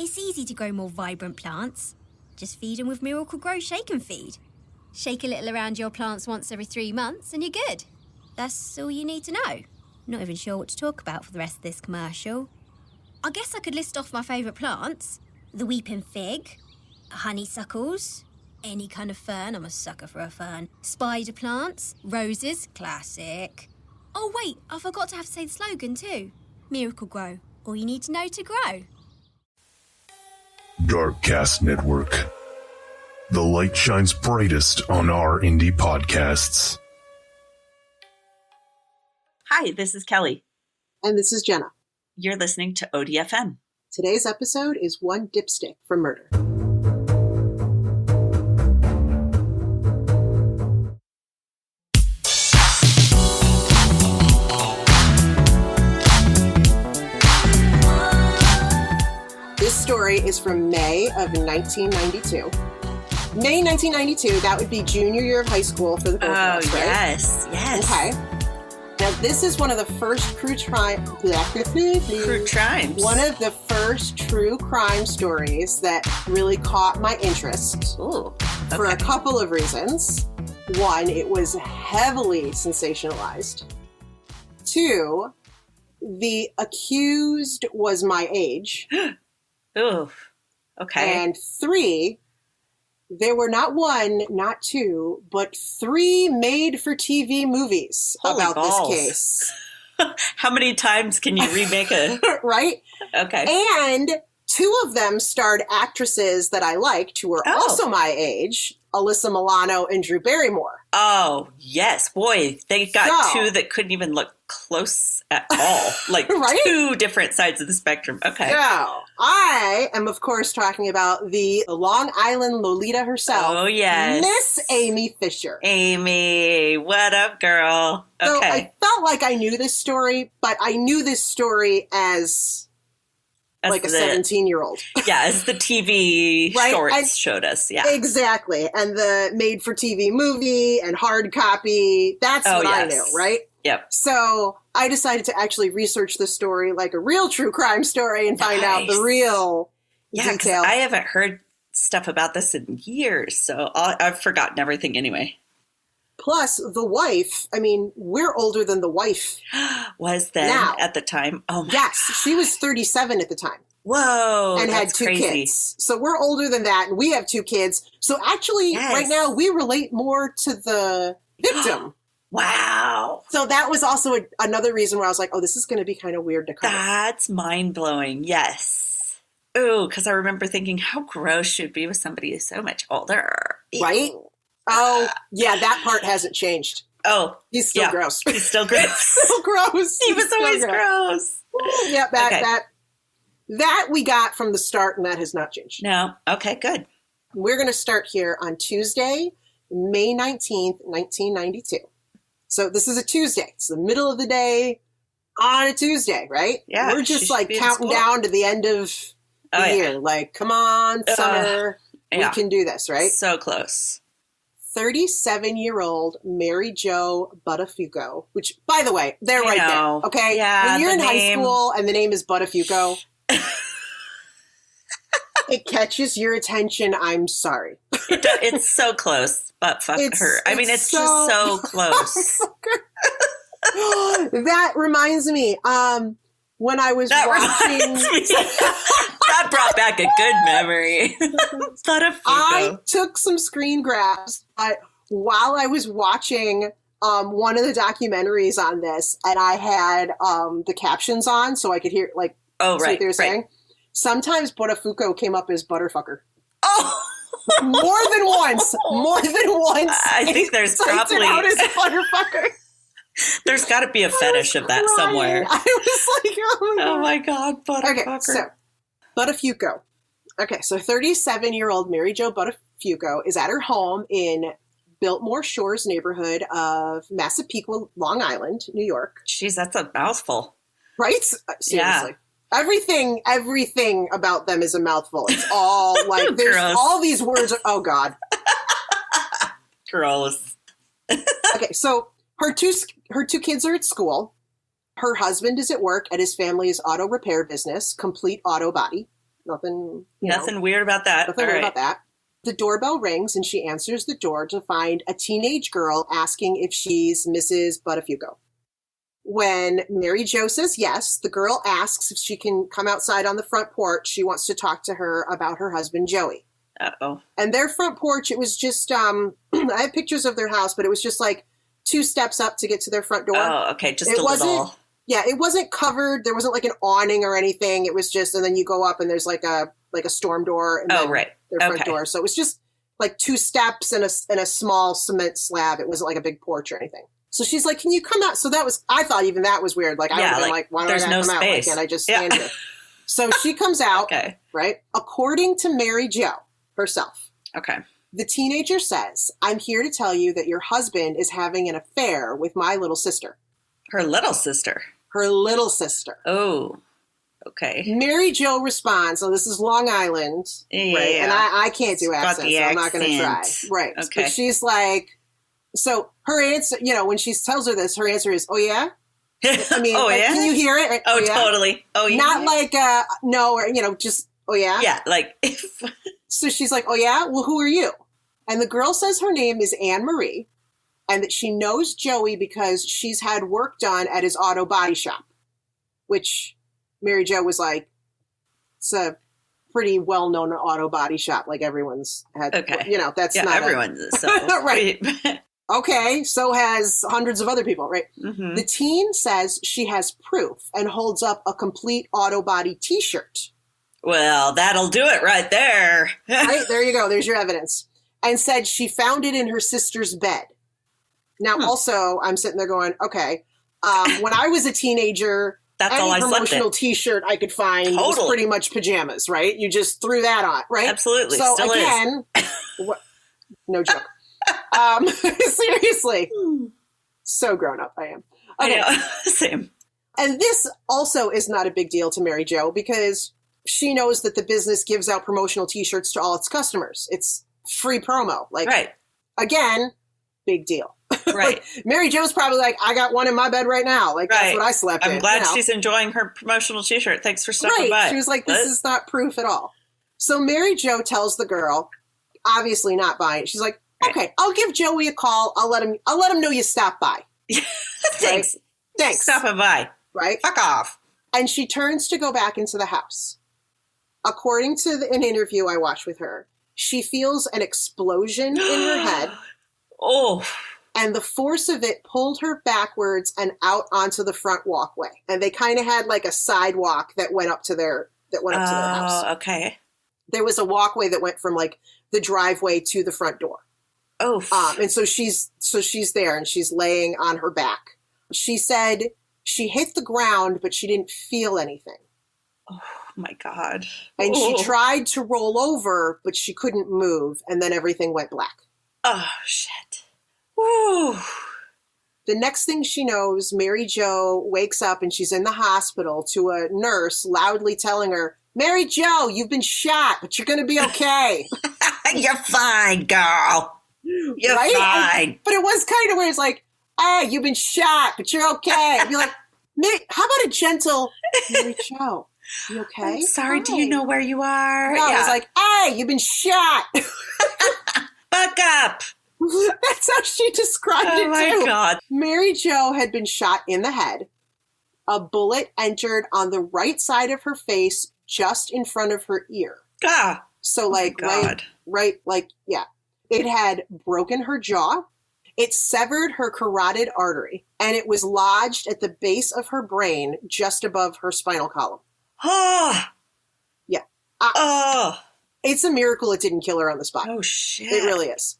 It's easy to grow more vibrant plants. Just feed them with Miracle Grow Shake and Feed. Shake a little around your plants once every 3 months and you're good. That's all you need to know. Not even sure what to talk about for the rest of this commercial. I guess I could list off my favourite plants. The weeping fig, honeysuckles, any kind of fern, I'm a sucker for a fern. Spider plants, roses, classic. Oh wait, I forgot to have to say the slogan too. Miracle Grow, all you need to know to grow. Darkcast Network. The light shines brightest on our indie podcasts. Hi, this is Kelly. And this is Jenna. You're listening to ODFM. Today's episode is One Dipstick for Murder. This story is from May of 1992. May 1992, that would be junior year of high school for the both of us, right? Yes. Okay. Now, this is one of the first true crime... True crimes. One of the first true crime stories that really caught my interest. Ooh, okay. For a couple of reasons. One, it was heavily sensationalized. Two, the accused was my age. Ooh, okay. And three, there were not one, not two, but 3 made-for-TV movies Holy about balls. this case. How many times can you remake a... Right? Okay. And 2 of them starred actresses that I liked who were also my age, Alyssa Milano and Drew Barrymore. Oh, yes. Boy, they got 2 that couldn't even look close at all. Like Right? 2 different sides of the spectrum. Okay. So, I am, of course, talking about the Long Island Lolita herself. Oh, yes. Miss Amy Fisher. Amy, what up, girl? So Okay. I felt like I knew this story, but I knew this story as like a 17-year-old. Yeah, as the TV Right? shorts showed us. Yeah. Exactly. And the made-for-TV movie and hard copy, that's what I knew, right? Yep. So I decided to actually research this story like a real true crime story and find out the real detail. I haven't heard stuff about this in years, so I've forgotten everything anyway. Plus, the wife, I mean, we're older than the wife. Was then Now. at the time? Oh my Yes, she was 37 at the time. Whoa. And had that's 2 crazy. kids. So we're older than that, and we have 2 kids. So actually, right now, we relate more to the victim. Wow. So that was also another reason where I was like, oh, this is going to be kind of weird to cover. That's mind-blowing. Yes. Ooh, because I remember thinking how gross she'd be with somebody who's so much older. Right? Ew. Oh, yeah, that part hasn't changed. Oh. He's still gross. He's still gross. Still gross. He was always gross. Yeah, that we got from the start, and that has not changed. No. Okay, good. We're going to start here on Tuesday, May 19th, 1992. So this is a Tuesday. It's the middle of the day on a Tuesday, right? Yeah. We're just like counting down to the end of the year. Like, come on, summer. We can do this, right? So close. 37-year-old Mary Jo Buttafuoco, which, by the way, they're right there, okay? Yeah, when you're in high school and the name is Buttafuoco, it catches your attention. I'm sorry. It's so close, but fuck her. I mean, it's just so close. That reminds me, when I was watching... That brought back a good memory. I took some screen grabs while I was watching one of the documentaries on this, and I had the captions on so I could hear, like, see what they were saying. Sometimes Buttafuoco came up as Butterfucker. Oh! More than once. I think there's probably... out as Butterfucker. There's got to be a fetish of that somewhere. I was like, oh my God, Butterfucker. Okay, so Buttafuoco. Okay, so 37-year-old Mary Jo Buttafuoco is at her home in Biltmore Shores neighborhood of Massapequa, Long Island, New York. Jeez, that's a mouthful. Right? Seriously. Yeah. Everything about them is a mouthful. It's all like, there's all these words. Oh, God. Gross. Okay, so her two kids are at school. Her husband is at work at his family's auto repair business, Complete Auto Body. Nothing, Nothing weird about that. Nothing weird about that. The doorbell rings and she answers the door to find a teenage girl asking if she's Mrs. Buttafuoco. When Mary Jo says yes, the girl asks if she can come outside on the front porch. She wants to talk to her about her husband, Joey. Uh-oh. And their front porch, it was just, I have pictures of their house, but it was just like 2 steps up to get to their front door. Oh, okay. Just it a wasn't, little. Yeah, it wasn't covered. There wasn't like an awning or anything. It was just, and then you go up and there's like a storm door and then right. their front door. So it was just like 2 steps and a small cement slab. It wasn't like a big porch or anything. So she's like, can you come out? So that was, I thought even that was weird. Like, I would have been like, why do I gotta come out? Why can't I just stand here? So she comes out, right? According to Mary Jo herself. Okay. The teenager says, I'm here to tell you that your husband is having an affair with my little sister. Her little sister. Her little sister. Oh, okay. Mary Jo responds, so this is Long Island, right? And I can't do accents, so I'm not going to try. Right. Okay. But she's like, so her answer, when she tells her this, her answer is, oh, yeah? I mean, can you hear it? Oh, yeah? Totally. Oh, yeah. Not like, no, or, just, oh, yeah? Yeah, like. So she's like, oh, yeah? Well, who are you? And the girl says her name is Anne Marie and that she knows Joey because she's had work done at his auto body shop, which Mary Jo was like, it's a pretty well-known auto body shop. Like everyone's had, that's not everyone's. So. Right. Okay, so has hundreds of other people, right? Mm-hmm. The teen says she has proof and holds up a complete auto body T-shirt. Well, that'll do it right there. Right, there you go. There's your evidence. And said she found it in her sister's bed. Now, also, I'm sitting there going, okay, when I was a teenager, any promotional T-shirt I could find was pretty much pajamas, right? You just threw that on, right? Absolutely. So Still again, no joke. Seriously. So grown up I am. Okay. I know. Same. And this also is not a big deal to Mary Jo because she knows that the business gives out promotional T-shirts to all its customers. It's free promo. Like, again, big deal. Right. Mary Jo's probably like, I got one in my bed right now. Like, that's what I slept in. I'm glad she's enjoying her promotional T-shirt. Thanks for stopping by. She was like, this is not proof at all. So Mary Jo tells the girl, obviously not buying it. She's like, okay, I'll give Joey a call. I'll let him know you stopped by. Thanks. Right? Thanks. Stopping by. Right? Fuck off. And she turns to go back into the house. According to an interview I watched with her, she feels an explosion in her head. Oh. And the force of it pulled her backwards and out onto the front walkway. And they kind of had like a sidewalk that went up to their house. Oh, okay. There was a walkway that went from like the driveway to the front door. Oh. And so she's there and she's laying on her back. She said she hit the ground, but she didn't feel anything. Oh my God. And she tried to roll over, but she couldn't move. And then everything went black. Oh, shit. Woo. The next thing she knows, Mary Jo wakes up and she's in the hospital to a nurse loudly telling her, Mary Jo, you've been shot, but you're going to be okay. You're fine, girl. You're fine. But it was kind of where it's like, hey, you've been shot, but you're okay. I'd be like, how about a gentle Mary Jo? You okay? I'm sorry, do you know where you are? No, I was like, hey, you've been shot. Buck up. That's how she described it, too. Oh, my God. Mary Jo had been shot in the head. A bullet entered on the right side of her face, just in front of her ear. Ah. So, like, yeah. It had broken her jaw. It severed her carotid artery, and it was lodged at the base of her brain, just above her spinal column. Oh. Yeah. Oh. It's a miracle it didn't kill her on the spot. Oh, shit. It really is.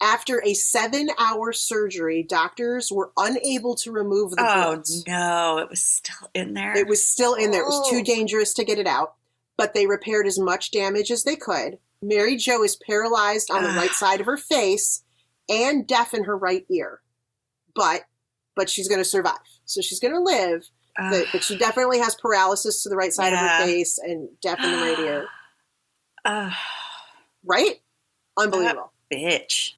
After a 7-hour surgery, doctors were unable to remove the bullets. Oh, no. It was still in there? It was still in there. It was too dangerous to get it out, but they repaired as much damage as they could. Mary Jo is paralyzed on the right side of her face and deaf in her right ear. But she's going to survive. So she's going to live, but she definitely has paralysis to the right side of her face and deaf in the right ear. Right? Unbelievable. That bitch.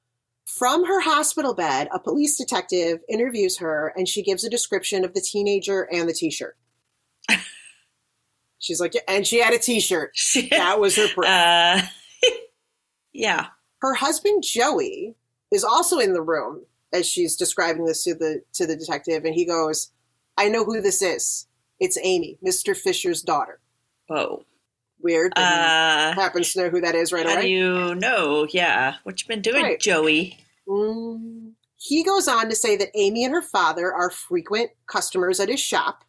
From her hospital bed, a police detective interviews her, and she gives a description of the teenager and the T-shirt. She's like, and she had a t-shirt. That was her proof. Yeah. Her husband, Joey, is also in the room as she's describing this to the detective. And he goes, I know who this is. It's Amy, Mr. Fisher's daughter. Oh. Weird. He happens to know who that is right away. How do you know? Yeah. What you been doing, Right. Joey? He goes on to say that Amy and her father are frequent customers at his shop.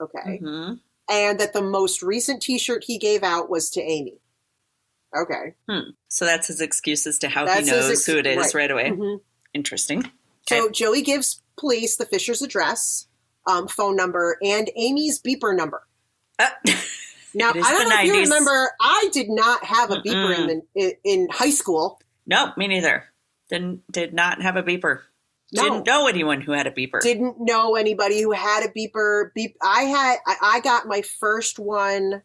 Okay. Mm-hmm. And that the most recent t-shirt he gave out was to Amy. Okay. So that's his excuse as to how he knows who it is right away. Mm-hmm. Interesting. Okay. So Joey gives police the Fisher's address, phone number, and Amy's beeper number. Now, I don't know if you remember, I did not have a beeper in high school. No, me neither. Did not have a beeper. No. Didn't know anyone who had a beeper. Didn't know anybody who had a beeper. I got my first one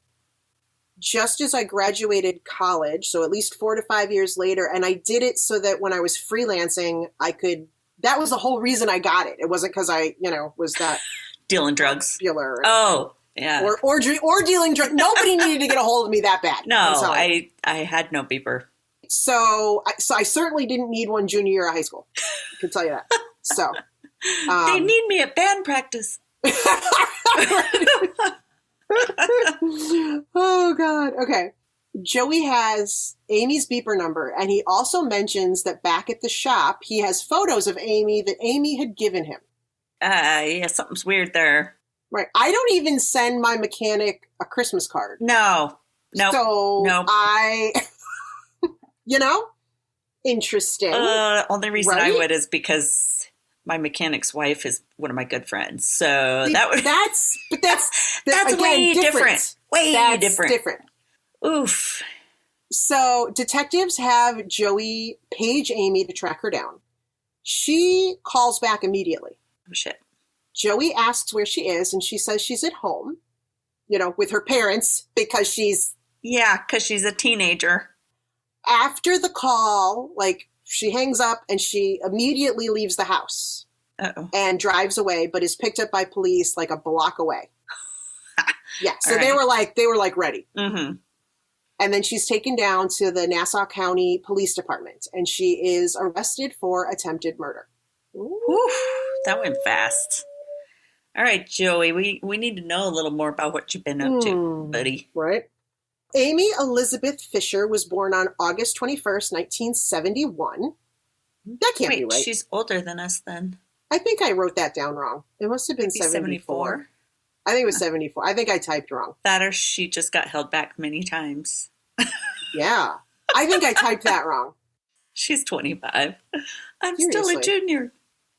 just as I graduated college, so at least 4 to 5 years later, and I did it so that when I was freelancing, I could. That was the whole reason I got it. It wasn't because I, was that dealing drugs. Popular. Oh, yeah. Or dealing drugs. Nobody needed to get a hold of me that bad. No, I had no beeper. So I certainly didn't need one junior year of high school. I can tell you that. So they need me at band practice. Oh God. Okay. Joey has Amy's beeper number, and he also mentions that back at the shop, he has photos of Amy that Amy had given him. Yeah, something's weird there. Right. I don't even send my mechanic a Christmas card. No. So I, interesting. Only reason I would is because my mechanic's wife is one of my good friends. So that's again, way different. Way different. Oof. So detectives have Joey page Amy to track her down. She calls back immediately. Oh, shit. Joey asks where she is, and she says she's at home, with her parents because she's... Yeah, because she's a teenager. After the call, she hangs up and she immediately leaves the house. Uh-oh. And drives away, but is picked up by police a block away. Yeah, so All they right. were ready. Mm-hmm. And then she's taken down to the Nassau County Police Department, and she is arrested for attempted murder. Whew, that went fast. All right, Joey, we need to know a little more about what you've been up to, buddy. Right. Amy Elizabeth Fisher was born on August 21st, 1971. That can't be right. She's older than us then. I think I wrote that down wrong. It must have been 74. I think it was 74. I think I typed wrong. That or she just got held back many times. Yeah. I think I typed that wrong. She's 25. I'm Seriously. still a junior.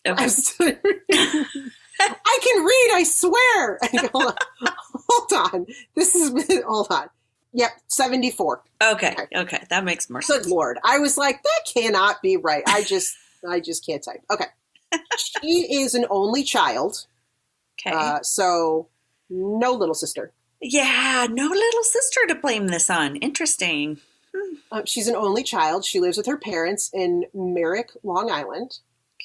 Okay. I can read, I swear. Hold on. Hold on. Yep, 74. Okay. That makes more sense. Good Lord. I was like, that cannot be right. I just can't type. Okay. She is an only child. Okay. So no little sister. Yeah, no little sister to blame this on. Interesting. She's an only child. She lives with her parents in Merrick, Long Island.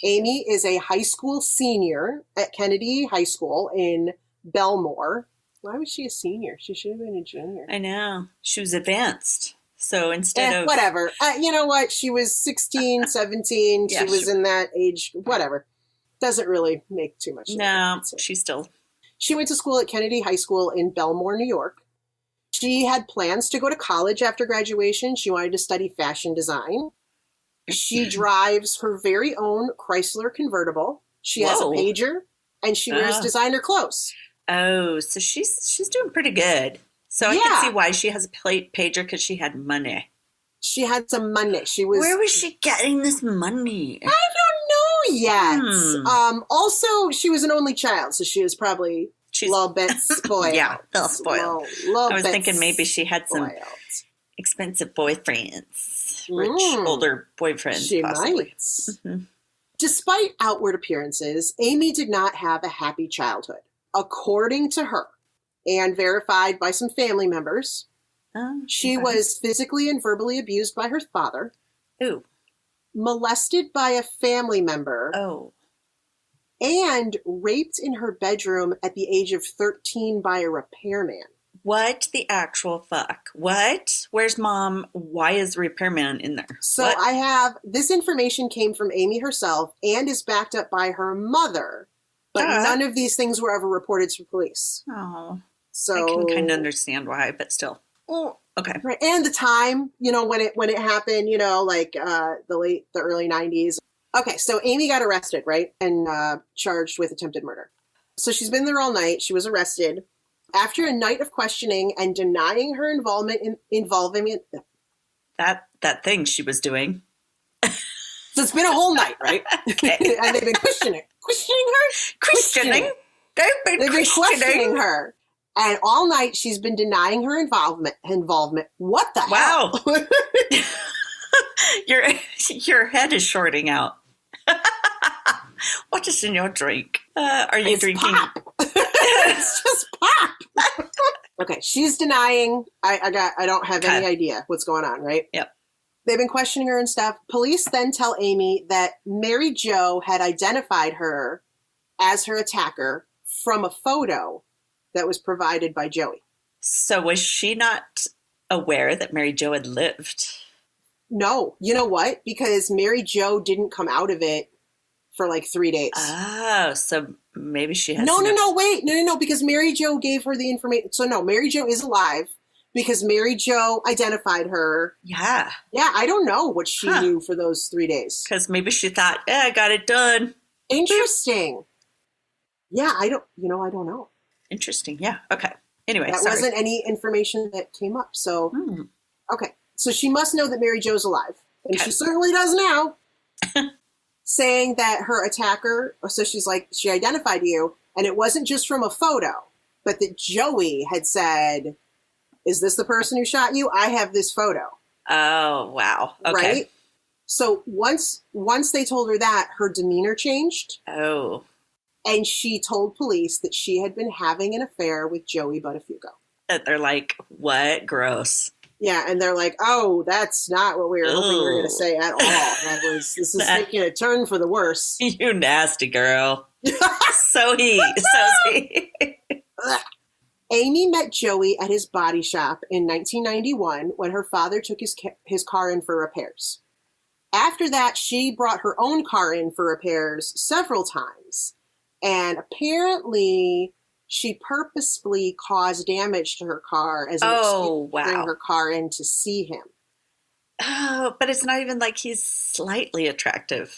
Amy is a high school senior at Kennedy High School in Belmore. Why was she a senior? She should have been a junior. I know. She was advanced. So instead of... Whatever. You know what? She was 16, 17. Yeah, she was in that age. Whatever. Doesn't really make too much sense. No, she's still... She went to school at Kennedy High School in Belmore, New York. She had plans to go to college after graduation. She wanted to study fashion design. She drives her very own Chrysler convertible. She has a pager, and she wears designer clothes. Oh, so she's doing pretty good. So I can see why she has a pager, because she had money. She had some money. Where was she getting this money? I don't know yet. Also, she was an only child, so she was probably a little bit spoiled. Yeah, a little spoiled. I was thinking maybe she had some expensive boyfriends, rich older boyfriends. She possibly. might. Mm-hmm. Despite outward appearances, Amy did not have a happy childhood. According to her, and verified by some family members, she was physically and verbally abused by her father. Ooh. Molested by a family member. Oh. And raped in her bedroom at the age of 13 by a repairman. What the actual fuck? What? Where's Mom? Why is the repairman in there? So what? I have, this information came from Amy herself and is backed up by her mother. But none of these things were ever reported to police. Oh. So I can kind of understand why, but still. Oh, okay. Right. And the time, when it happened, like the early 90s. Okay, so Amy got arrested, right? And charged with attempted murder. So she's been there all night. She was arrested. After a night of questioning and denying her involvement in that thing she was doing. So it's been a whole night, right? Okay. And they've been questioning her. Questioning? They've been questioning her. And all night she's been denying her involvement. What the hell? Wow. Your head is shorting out. What is in your drink? Are you drinking? Pop. It's just pop. Okay, she's denying. I don't have any idea what's going on, right? Yep. They've been questioning her and stuff. Police then tell Amy that Mary Jo had identified her as her attacker from a photo that was provided by Joey. So was she not aware that Mary Jo had lived? No. You know what? Because Mary Jo didn't come out of it for like 3 days. Oh, so maybe she has... No, because Mary Jo gave her the information. So no, Mary Jo is alive because Mary Jo identified her. Yeah. Yeah, I don't know what she knew for those 3 days. Because maybe she thought, I got it done. Interesting. Yeah, I don't know. Interesting, yeah. Okay. Anyway, that wasn't any information that came up. So, Okay. So she must know that Mary Jo's alive. And she certainly does now. Saying that her attacker, so she's like, she identified you, and it wasn't just from a photo, but that Joey had said, is this the person who shot you? I have this photo. Oh, wow. Okay. Right? So once they told her that, her demeanor changed. Oh. And she told police that she had been having an affair with Joey Buttafuoco. They're like, what? Gross. Yeah, and they're like, oh, that's not what we were hoping you were going to say at all. This is taking a turn for the worse. You nasty girl. So he. Amy met Joey at his body shop in 1991 when her father took his car in for repairs. After that, she brought her own car in for repairs several times. And apparently... she purposefully caused damage to her car as an excuse to bring her car in to see him. Oh, but it's not even like he's slightly attractive.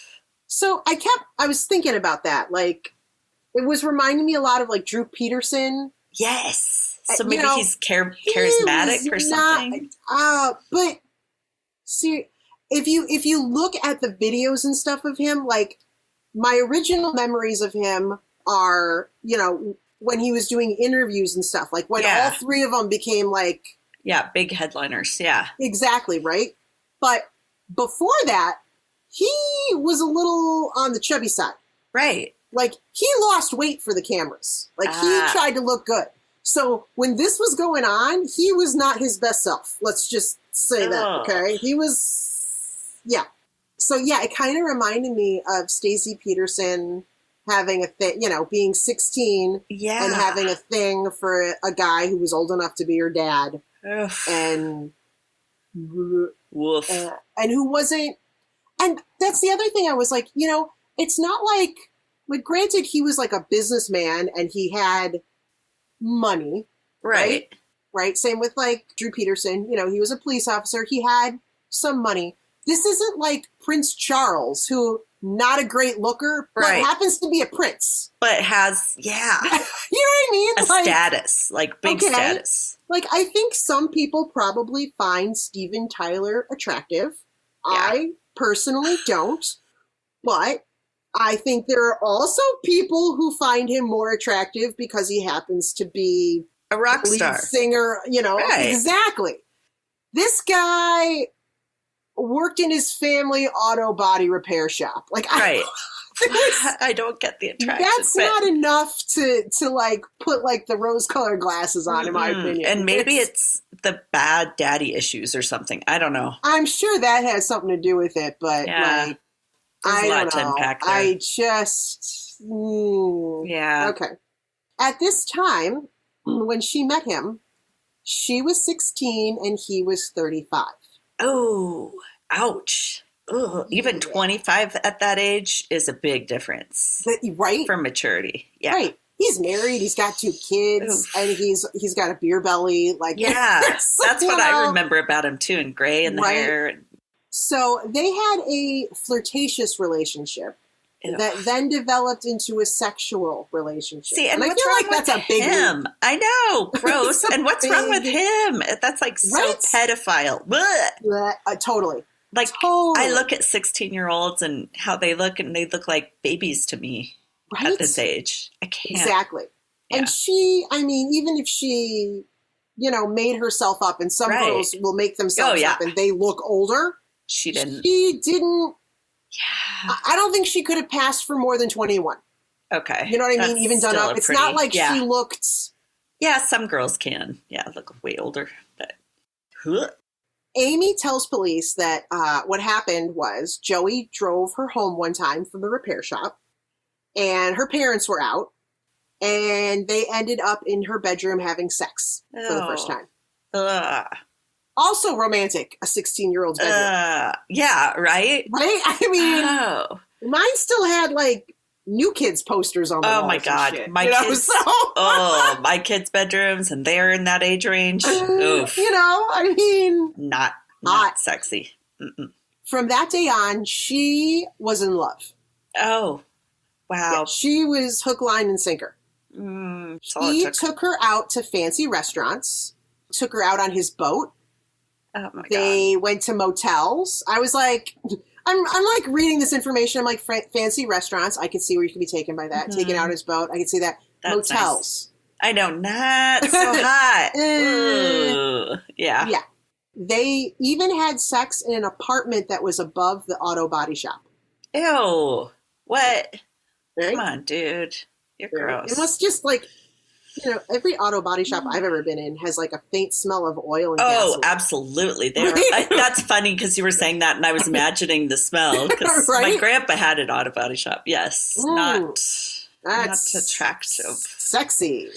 So I was thinking about that. Like, it was reminding me a lot of like Drew Peterson. Yes. So maybe he's charismatic or something. But see, if you look at the videos and stuff of him, like my original memories of him are, when he was doing interviews and stuff, like when all three of them became like... Yeah, big headliners, yeah. Exactly, right? But before that, he was a little on the chubby side. Right. Like, he lost weight for the cameras. Like, he tried to look good. So when this was going on, he was not his best self. Let's just say that, okay? He was... Yeah. So, yeah, it kind of reminded me of Stacey Peterson... having a thing, being 16 and having a thing for a guy who was old enough to be her dad. Ugh. And woof. And who wasn't, and that's the other thing I was like, it's not like granted he was like a businessman and he had money. Right. Right. Same with like Drew Peterson, he was a police officer. He had some money. This isn't like Prince Charles, who not a great looker, but happens to be a prince. But has, yeah. You know what I mean? A status, like big status. Like, I think some people probably find Steven Tyler attractive. Yeah. I personally don't. But I think there are also people who find him more attractive because he happens to be a rock star. Singer, Right. Exactly. This guy... worked in his family auto body repair shop. Like, right. I don't get the attraction. That's not enough to like put like the rose-colored glasses on, in my opinion. And maybe it's the bad daddy issues or something. I don't know. I'm sure that has something to do with it, but like, I don't know. I just, yeah. Okay. At this time, when she met him, She was 16 and he was 35. Oh, ouch. Ugh. Even 25 at that age is a big difference. Right? For maturity. Yeah. Right. He's married. He's got 2 kids. Oof. And he's got a beer belly. Like, yeah, that's what I remember about him too. And gray in the hair. So they had a flirtatious relationship. Ew. That then developed into a sexual relationship. See, and I feel like that's a big him. Leap. I know, gross. And what's wrong with him? That's like so pedophile. Totally. Like I look at 16-year-olds and how they look, and they look like babies to me at this age. I can't. Exactly. Yeah. And she, I mean, even if she, made herself up, and some girls will make themselves up and they look older. She didn't. She didn't. Yeah. I don't think she could have passed for more than 21. Okay. You know what I mean? Even done up. It's not like she looked. Yeah, some girls can. Yeah, look way older. But. Amy tells police that what happened was Joey drove her home one time from the repair shop, and her parents were out, and they ended up in her bedroom having sex for the first time. Also romantic, a 16-year-old's bedroom. Yeah, right? Right? I mean, mine still had, like, New Kids posters on the walls. Oh, my God. Shit, my kids, my kids' bedrooms, and they're in that age range. Oof. I mean. Not sexy. Mm-mm. From that day on, she was in love. Oh, wow. Yeah, she was hook, line, and sinker. He took her out to fancy restaurants, took her out on his boat. Oh my God. They went to motels. I was like, I'm like reading this information. I'm like, fancy restaurants. I could see where you could be taken by that. Mm-hmm. Taken out his boat. I could see that. That's motels. Nice. I know, not so hot. Yeah. Yeah. They even had sex in an apartment that was above the auto body shop. Ew. What? Right? Come on, dude. You're gross. It was just like, every auto body shop I've ever been in has like a faint smell of oil and gasoline. Oh, absolutely. That's funny because you were saying that and I was imagining the smell because my grandpa had an auto body shop. Yes. Not attractive. Sexy.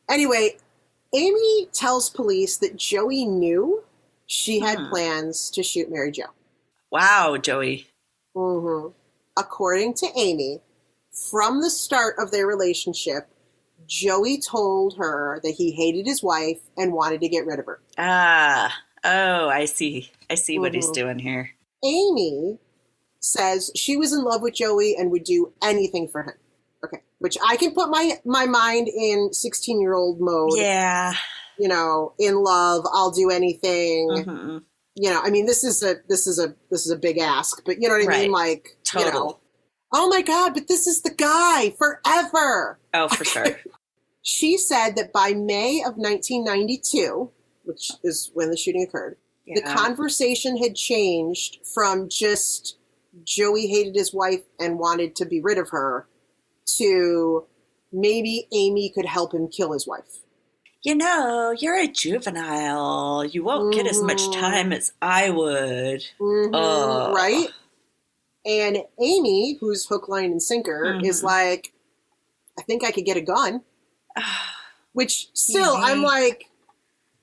Anyway, Amy tells police that Joey knew she had plans to shoot Mary Jo. Wow, Joey. Mm-hmm. According to Amy, from the start of their relationship, Joey told her that he hated his wife and wanted to get rid of her. I see. I see what he's doing here. Amy says she was in love with Joey and would do anything for him. Okay, which I can put my mind in 16-year-old mode. Yeah. In love, I'll do anything. Mm-hmm. I mean, this is a big ask, but you know what I mean? Like, total. Oh my God, but this is the guy forever. Oh, for sure. She said that by May of 1992, which is when the shooting occurred, the conversation had changed from just Joey hated his wife and wanted to be rid of her to maybe Amy could help him kill his wife. You're a juvenile. You won't get as much time as I would. Mm-hmm. Right? And Amy, who's hook, line, and sinker, is like, I think I could get a gun. Which still, I'm like,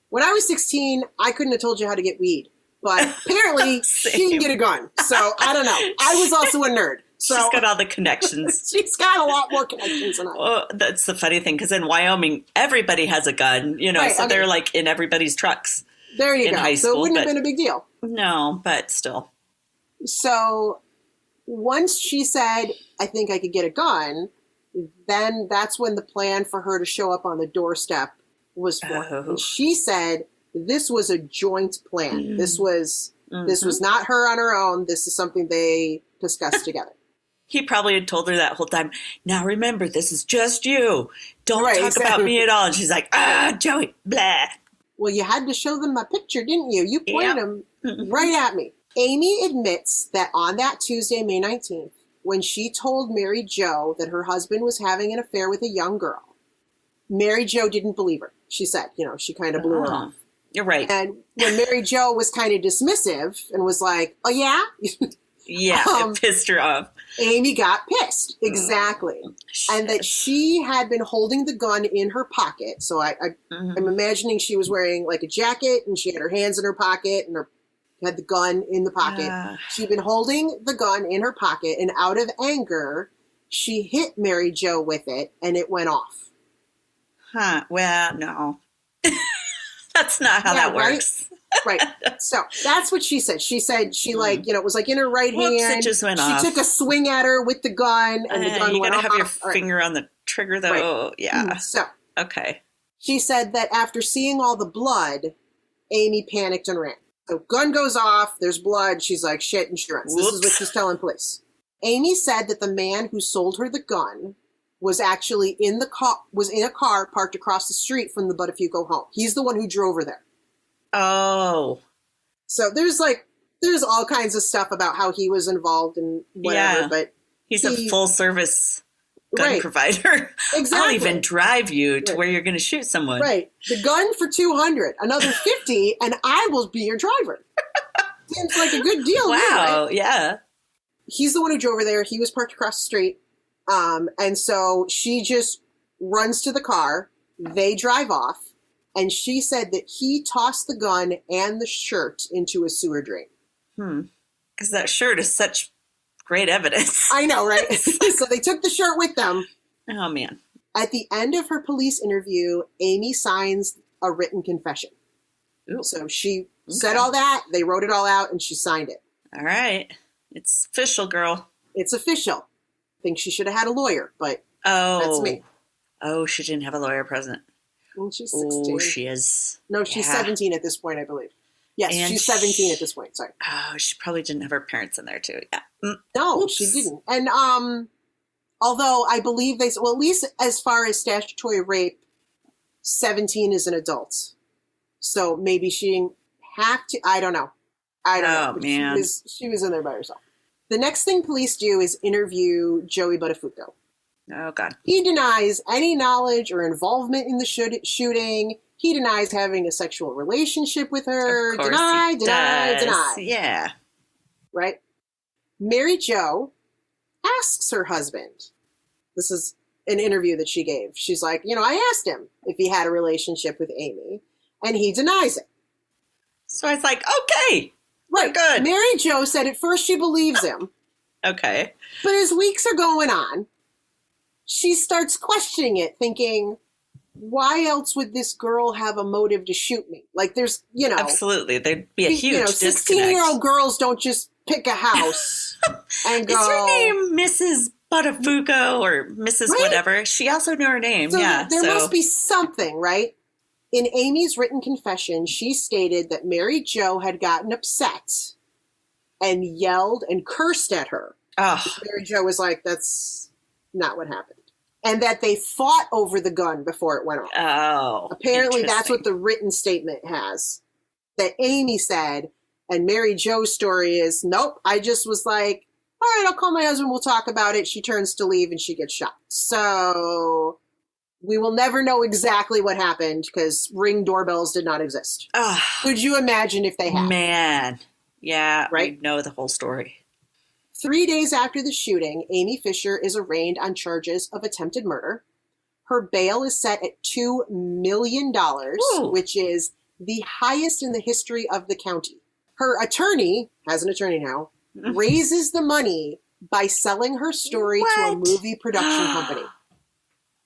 when I was 16, I couldn't have told you how to get weed. But apparently, she can get a gun. So, I don't know. I was also a nerd. So, she's got all the connections. She's got a lot more connections than I do. Well, that's the funny thing, because in Wyoming, everybody has a gun, so they're like in everybody's trucks. There you go. High school, so it wouldn't have been a big deal. No, but still. So once she said, I think I could get a gun, then that's when the plan for her to show up on the doorstep was formed. And she said this was a joint plan. This was not her on her own. This is something they discussed together. He probably had told her that whole time, now remember, this is just you. Don't talk about me at all. And she's like, Joey, blah. Well, you had to show them my picture, didn't you? You pointed them right at me. Amy admits that on that Tuesday, May 19th, when she told Mary Jo that her husband was having an affair with a young girl, Mary Jo didn't believe her. She said, she kind of blew her off. You're right. And when Mary Jo was kind of dismissive and was like, oh, yeah? Yeah, it pissed her off. Amy got pissed. Exactly. And that she had been holding the gun in her pocket. So I'm imagining she was wearing like a jacket and she had her hands in her pocket and had the gun in the pocket. She'd been holding the gun in her pocket, and out of anger, she hit Mary Jo with it and it went off. Huh. Well, no. That's not how that works. Right. So that's what she said. She said she it was like in her right hand. It just went off. She took a swing at her with the gun and the gun went off. You gotta have your finger on the trigger though. Right. Yeah. So. Okay. She said that after seeing all the blood, Amy panicked and ran. So gun goes off, there's blood, she's like shit and she runs. Whoops. This is what she's telling police. Amy said that the man who sold her the gun was actually in a car parked across the street from the Buttafuoco home. He's the one who drove her there. Oh. So there's all kinds of stuff about how he was involved and whatever, but he's a full service gun provider. Exactly. I'll even drive you to where you're going to shoot someone. Right. The gun for $200, another $50, and I will be your driver. Seems like a good deal. Wow. Right? Yeah. He's the one who drove her there. He was parked across the street. And so she just runs to the car. They drive off. And she said that he tossed the gun and the shirt into a sewer drain. Because that shirt is such great evidence. I know, right? So they took the shirt with them. Oh, man. At the end of her police interview, Amy signs a written confession. Ooh. So she said all that. They wrote it all out, and she signed it. All right. It's official, girl. It's official. I think she should have had a lawyer, but that's me. Oh, she didn't have a lawyer present. Well, she's 16. Oh, she is. No, she's 17 at this point, I believe. Yes, and she's 17 at this point. Sorry. Oh, she probably didn't have her parents in there, too. Yeah. No, she didn't. And although I believe at least as far as statutory rape, 17 is an adult. So maybe she didn't have to. I don't know. Oh, man. She was in there by herself. The next thing police do is interview Joey Buttafuoco. Oh, God. He denies any knowledge or involvement in the shooting. He denies having a sexual relationship with her. Of course Deny. Yeah. Right? Mary Jo asks her husband. This is an interview that she gave. She's like, I asked him if he had a relationship with Amy, and he denies it. So it's like, okay. Right. Good. Mary Jo said at first she believes him. Okay. But as weeks are going on, she starts questioning it, thinking, why else would this girl have a motive to shoot me? Like, there's, Absolutely. There'd be a huge 16-year-old girls don't just pick a house and go. Is her name Mrs. Buttafuoco or Mrs. Whatever? She also knew her name, so There must be something, right? In Amy's written confession, she stated that Mary Jo had gotten upset and yelled and cursed at her. Oh. Mary Jo was like, that's not what happened. And that they fought over the gun before it went off. Oh. Apparently that's what the written statement has. That Amy said, and Mary Jo's story is, nope, I just was like, all right, I'll call my husband, we'll talk about it. She turns to leave and she gets shot. So we will never know exactly what happened because Ring doorbells did not exist. Could you imagine if they had? Man. Yeah, right? I know the whole story. 3 days after the shooting, Amy Fisher is arraigned on charges of attempted murder. Her bail is set at $2 million, which is the highest in the history of the county. Her attorney, has an attorney now, raises the money by selling her story to a movie production company.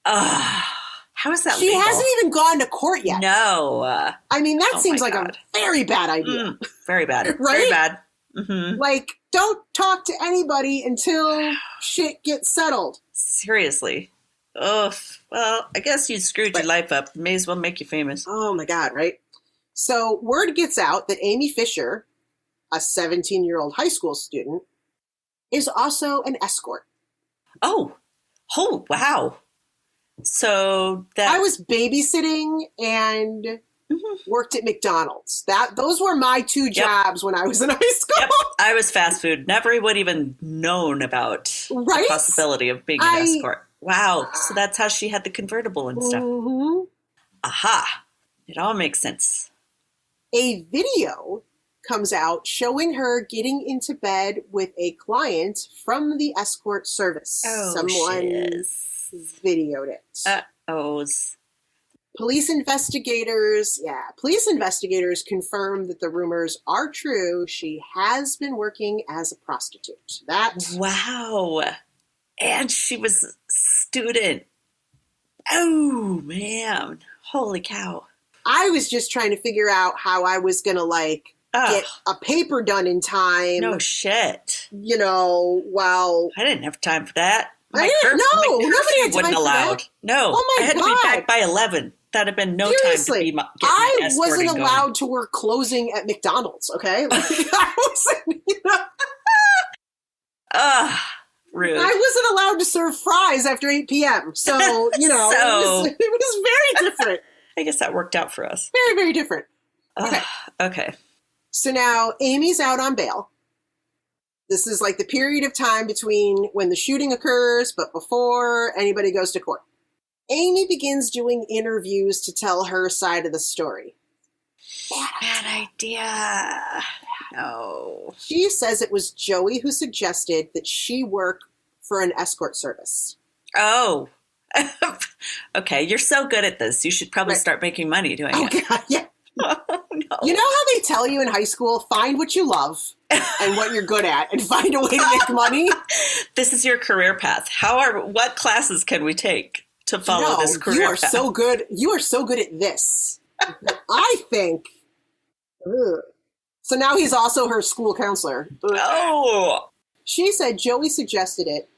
How is that She legal? hasn't even gone to court yet. No. I mean, that seems like a very bad idea. Very bad. Right? Very bad. Mm-hmm. Like, don't talk to anybody until shit gets settled. Seriously. Oh, well, I guess you screwed your life up. May as well make you famous. Oh, my God, right? So word gets out that Amy Fisher, a 17-year-old high school student, is also an escort. Oh, wow. So that I was babysitting and worked at McDonald's. Those were my two jobs when I was in high school. Yep. I was fast food. Never would even known about the possibility of being an escort. Wow. So that's how she had the convertible and stuff. Mm-hmm. Aha. It all makes sense. A video comes out showing her getting into bed with a client from the escort service. Oh, someone videoed it. Uh-ohs. Police investigators confirm that the rumors are true. She has been working as a prostitute. Wow. And she was a student. Oh, man. Holy cow. I was just trying to figure out how I was going to, get a paper done in time. No shit. While... I didn't have time for that. Nobody had time wouldn't for allowed. that. No. Oh my I had God. to be back by 11. That'd have been no Seriously, time to get my I wasn't escorting allowed going. to work closing at McDonald's, okay? Rude. I wasn't allowed to serve fries after 8 p.m. So, it was very different. I guess that worked out for us. Very, very different. Okay. Okay. So now Amy's out on bail. This is the period of time between when the shooting occurs, but before anybody goes to court. Amy begins doing interviews to tell her side of the story. Bad idea. No. She says it was Joey who suggested that she work for an escort service. Oh. Okay, you're so good at this. You should probably start making money doing it. God, yeah. Oh, no. You know how they tell you in high school, find what you love and what you're good at and find a way to make money? This is your career path. What classes can we take to follow this career you are path? so good. You are so good at this. I think. Ugh. So now he's also her school counselor. Ugh. Oh. She said Joey suggested it,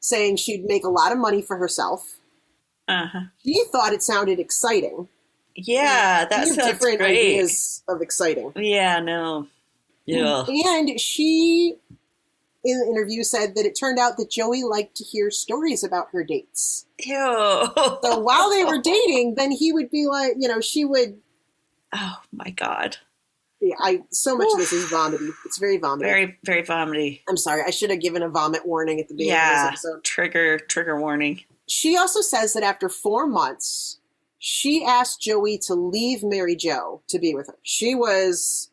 saying she'd make a lot of money for herself. Uh-huh. She thought it sounded exciting. Yeah, that sounds different great. ideas of exciting. Yeah, no. Yeah. And she, in the interview, said that it turned out that Joey liked to hear stories about her dates. Ew. So while they were dating, then he would be like, she would. Oh my God. Yeah, so much of this is vomity. It's very vomity. Very, very vomity. I'm sorry. I should have given a vomit warning at the beginning of this episode. Trigger warning. She also says that after 4 months, she asked Joey to leave Mary Jo to be with her. She was...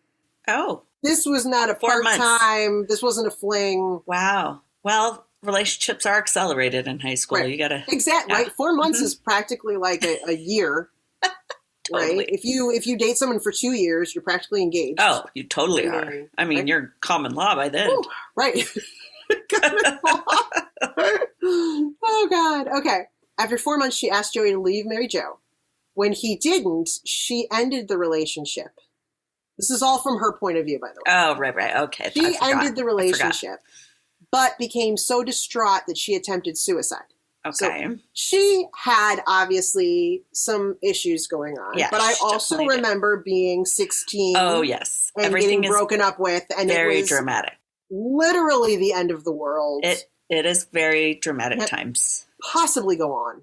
Oh. This was not a 4 months. part-time. This wasn't a fling. Wow. Well, relationships are accelerated in high school. Right. You gotta... Exactly. Yeah. Right? 4 months is practically like a year. Totally. Right? If you date someone for 2 years, you're practically engaged. Oh, you totally are. I mean, right? you're common law by then. Ooh, right. Oh, God. Okay. After 4 months, she asked Joey to leave Mary Jo. When he didn't, she ended the relationship. This is all from her point of view, by the way. Oh, right. Okay. She ended the relationship, but became so distraught that she attempted suicide. Okay. So she had obviously some issues going on, Yeah, but I she also definitely remember being 16. Oh, yes. And Everything getting broken up with, and very it was dramatic. literally the end of the world. It is very dramatic times. Possibly go on.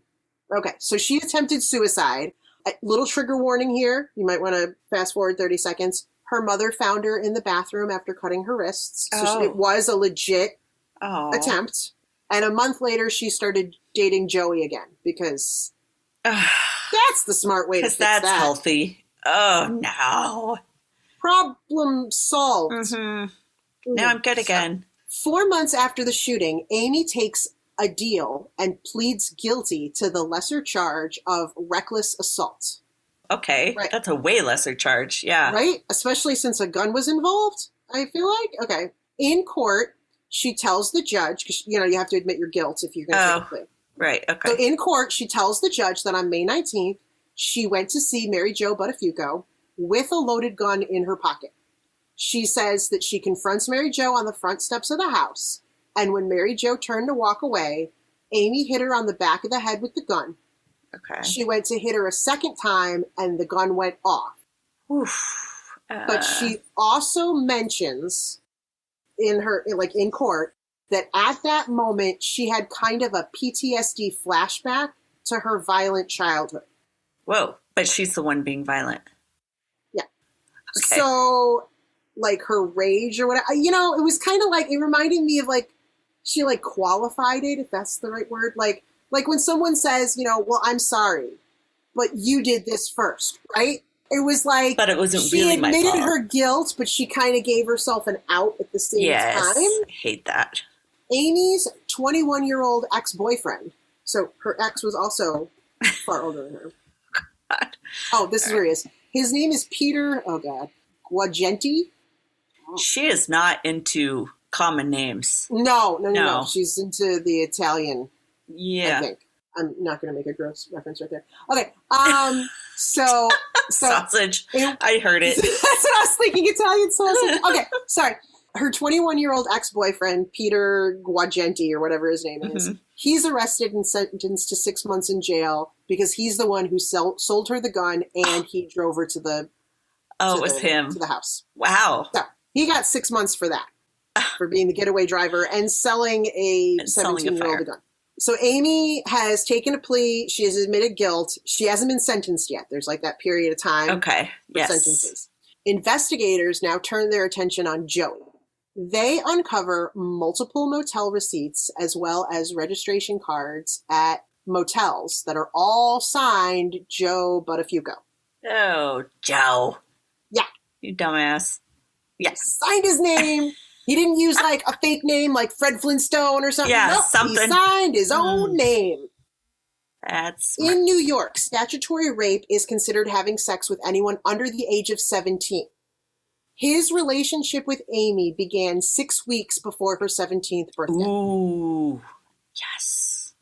Okay, so she attempted suicide. A little trigger warning here. You might want to fast forward 30 seconds. Her mother found her in the bathroom after cutting her wrists. So it was a legit attempt. And a month later, she started dating Joey again because that's the smart way to fix that. Because that's healthy. Oh, no. Problem solved. Mm-hmm. Now I'm good again. 4 months after the shooting, Amy takes a deal and pleads guilty to the lesser charge of reckless assault. Okay. Right. That's a way lesser charge. Yeah. Right? Especially since a gun was involved, I feel like. Okay. In court, she tells the judge, because, you have to admit your guilt if you're going to take a plea. Right. Okay. So in court, she tells the judge that on May 19th, she went to see Mary Jo Buttafuoco with a loaded gun in her pocket. She says that she confronts Mary Jo on the front steps of the house, and when Mary Jo turned to walk away, Amy hit her on the back of the head with the gun. Okay. She went to hit her a second time, and the gun went off. Oof. But she also mentions in court that at that moment she had kind of a PTSD flashback to her violent childhood. Whoa. But she's the one being violent. Yeah. Okay. So, her rage or whatever, it was kind of it reminded me of she qualified it, if that's the right word. Like when someone says, well, I'm sorry, but you did this first, right? It was like, but it wasn't she really my fault. She admitted her guilt, but she kind of gave herself an out at the same time. I hate that. Amy's 21-year-old ex-boyfriend. So her ex was also far older than her. God. Oh, this is where he is. His name is Peter, Guagenti. She is not into common names. No. She's into the Italian. Yeah. I think. I'm not going to make a gross reference right there. Okay. So sausage. I heard it. That's what I was thinking. Italian sausage. Okay. Sorry. Her 21-year-old ex-boyfriend, Peter Guagenti, or whatever his name is, he's arrested and sentenced to 6 months in jail because he's the one who sold her the gun and he drove her to the him to the house. Wow. So he got 6 months for that, for being the getaway driver and selling a 17-year-old a gun. So Amy has taken a plea. She has admitted guilt. She hasn't been sentenced yet. There's like that period of time. Okay. Yes. Sentences. Investigators now turn their attention on Joey. They uncover multiple motel receipts as well as registration cards at motels that are all signed Joe Buttafuoco. Oh, Joe. Yeah. You dumbass. Yes. Signed his name. He didn't use like a fake name like Fred Flintstone or something. Yeah, nope, something. He signed his own name. That's smart. In New York, statutory rape is considered having sex with anyone under the age of 17. His relationship with Amy began 6 weeks before her 17th birthday. Ooh, yes.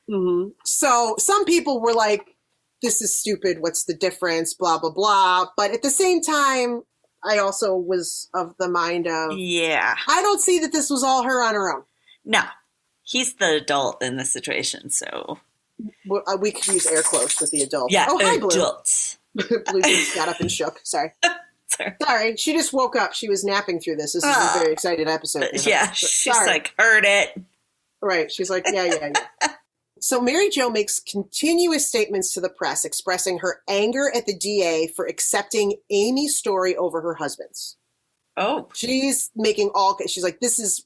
Mm-hmm. So some people were like, this is stupid. What's the difference? Blah, blah, blah. But at the same time, I also was of the mind of, yeah, I don't see that this was all her on her own. No, he's the adult in the situation, so. We could use air quotes with the adult. Yeah, oh, hi, adult. Blue just got up and shook. Sorry. Sorry, she just woke up. She was napping through this. This is a very excited episode. Yeah, she's like, heard it. Right, she's like, yeah. So Mary Jo makes continuous statements to the press expressing her anger at the DA for accepting Amy's story over her husband's. Oh. She's like, this is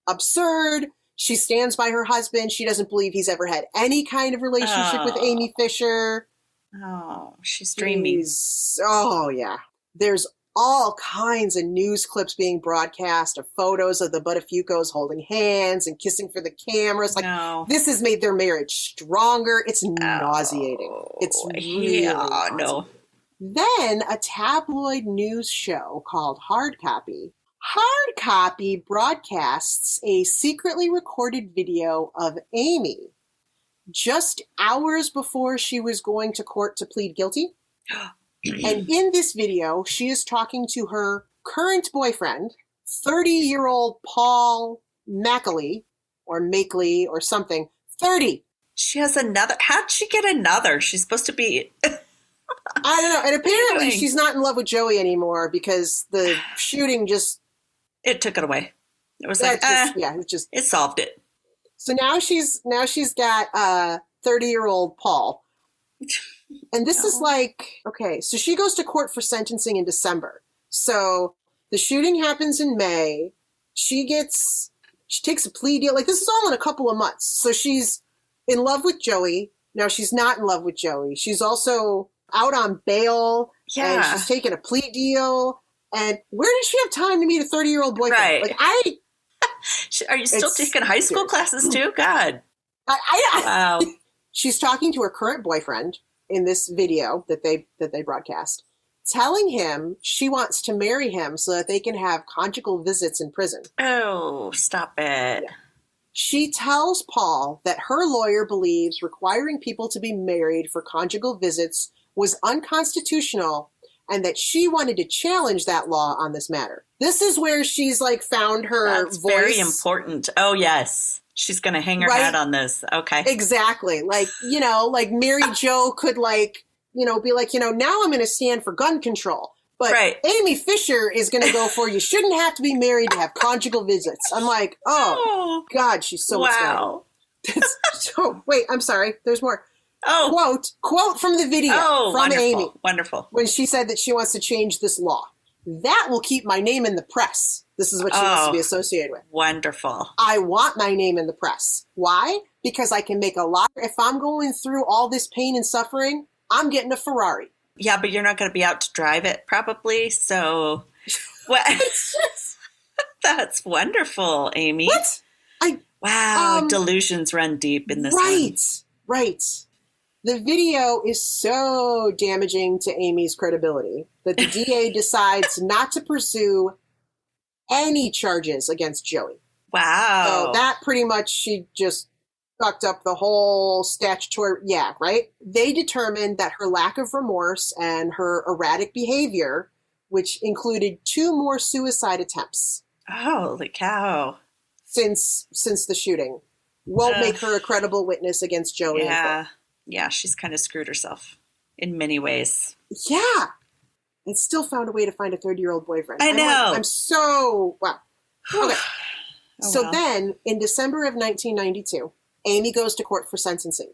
absurd. She stands by her husband. She doesn't believe he's ever had any kind of relationship with Amy Fisher. Oh, she's dreaming. Oh, yeah. There's all kinds of news clips being broadcast of photos of the Buttafuocos holding hands and kissing for the cameras. Like, this has made their marriage stronger. It's nauseating. It's really nauseating. Then a tabloid news show called Hard Copy. Hard Copy broadcasts a secretly recorded video of Amy just hours before she was going to court to plead guilty. And in this video, she is talking to her current boyfriend, 30-year-old Paul Macaulay, or Makeley, or something. 30. She has another. How'd she get another? She's supposed to be. I don't know. And apparently she's not in love with Joey anymore because the shooting just. It took it away. It was like, it solved it. So now she's got 30-year-old Paul. And this is like, okay, so she goes to court for sentencing in December. So the shooting happens in May. She takes a plea deal. Like, this is all in a couple of months. So she's in love with Joey. Now she's not in love with Joey. She's also out on bail. Yeah. And she's taking a plea deal. And where did she have time to meet a 30-year-old boyfriend? Right. Like, are you still taking high school classes too? God. Wow. She's talking to her current boyfriend in this video that they broadcast, telling him she wants to marry him so that they can have conjugal visits in prison. Oh, stop it. Yeah. She tells Paul that her lawyer believes requiring people to be married for conjugal visits was unconstitutional and that she wanted to challenge that law on this matter. This is where she's like found her voice. Very important. Oh, yes. She's going to hang her hat on this. Okay. Exactly. Like, like Mary Jo could be like, now I'm going to stand for gun control. But Amy Fisher is going to go for you shouldn't have to be married to have conjugal visits. I'm like, oh, God, she's so wow. So, wait, I'm sorry. There's more. Oh. Quote from the video from wonderful, Amy. Wonderful. When she said that she wants to change this law. That will keep my name in the press. This is what she wants to be associated with. Wonderful. I want my name in the press. Why? Because I can make a lot. If I'm going through all this pain and suffering, I'm getting a Ferrari. Yeah, but you're not going to be out to drive it probably. So what? That's wonderful, Amy. What? Wow, delusions run deep in this Right. The video is so damaging to Amy's credibility that the DA decides not to pursue any charges against Joey. Wow. So that pretty much, she just fucked up the whole statutory, right? They determined that her lack of remorse and her erratic behavior, which included 2 more suicide attempts. Holy cow. Since the shooting, won't make her a credible witness against Joey. Yeah, she's kind of screwed herself in many ways. Yeah. And still found a way to find a 30-year-old boyfriend. I know. I'm so, wow. Okay. Then, in December of 1992, Amy goes to court for sentencing.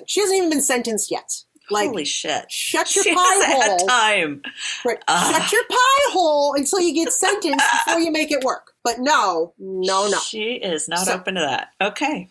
She hasn't even been sentenced yet. Like, holy shit. Shut your pie hole. Time. Right. Shut your pie hole until you get sentenced before you make it work. But no. She is not open to that. Okay.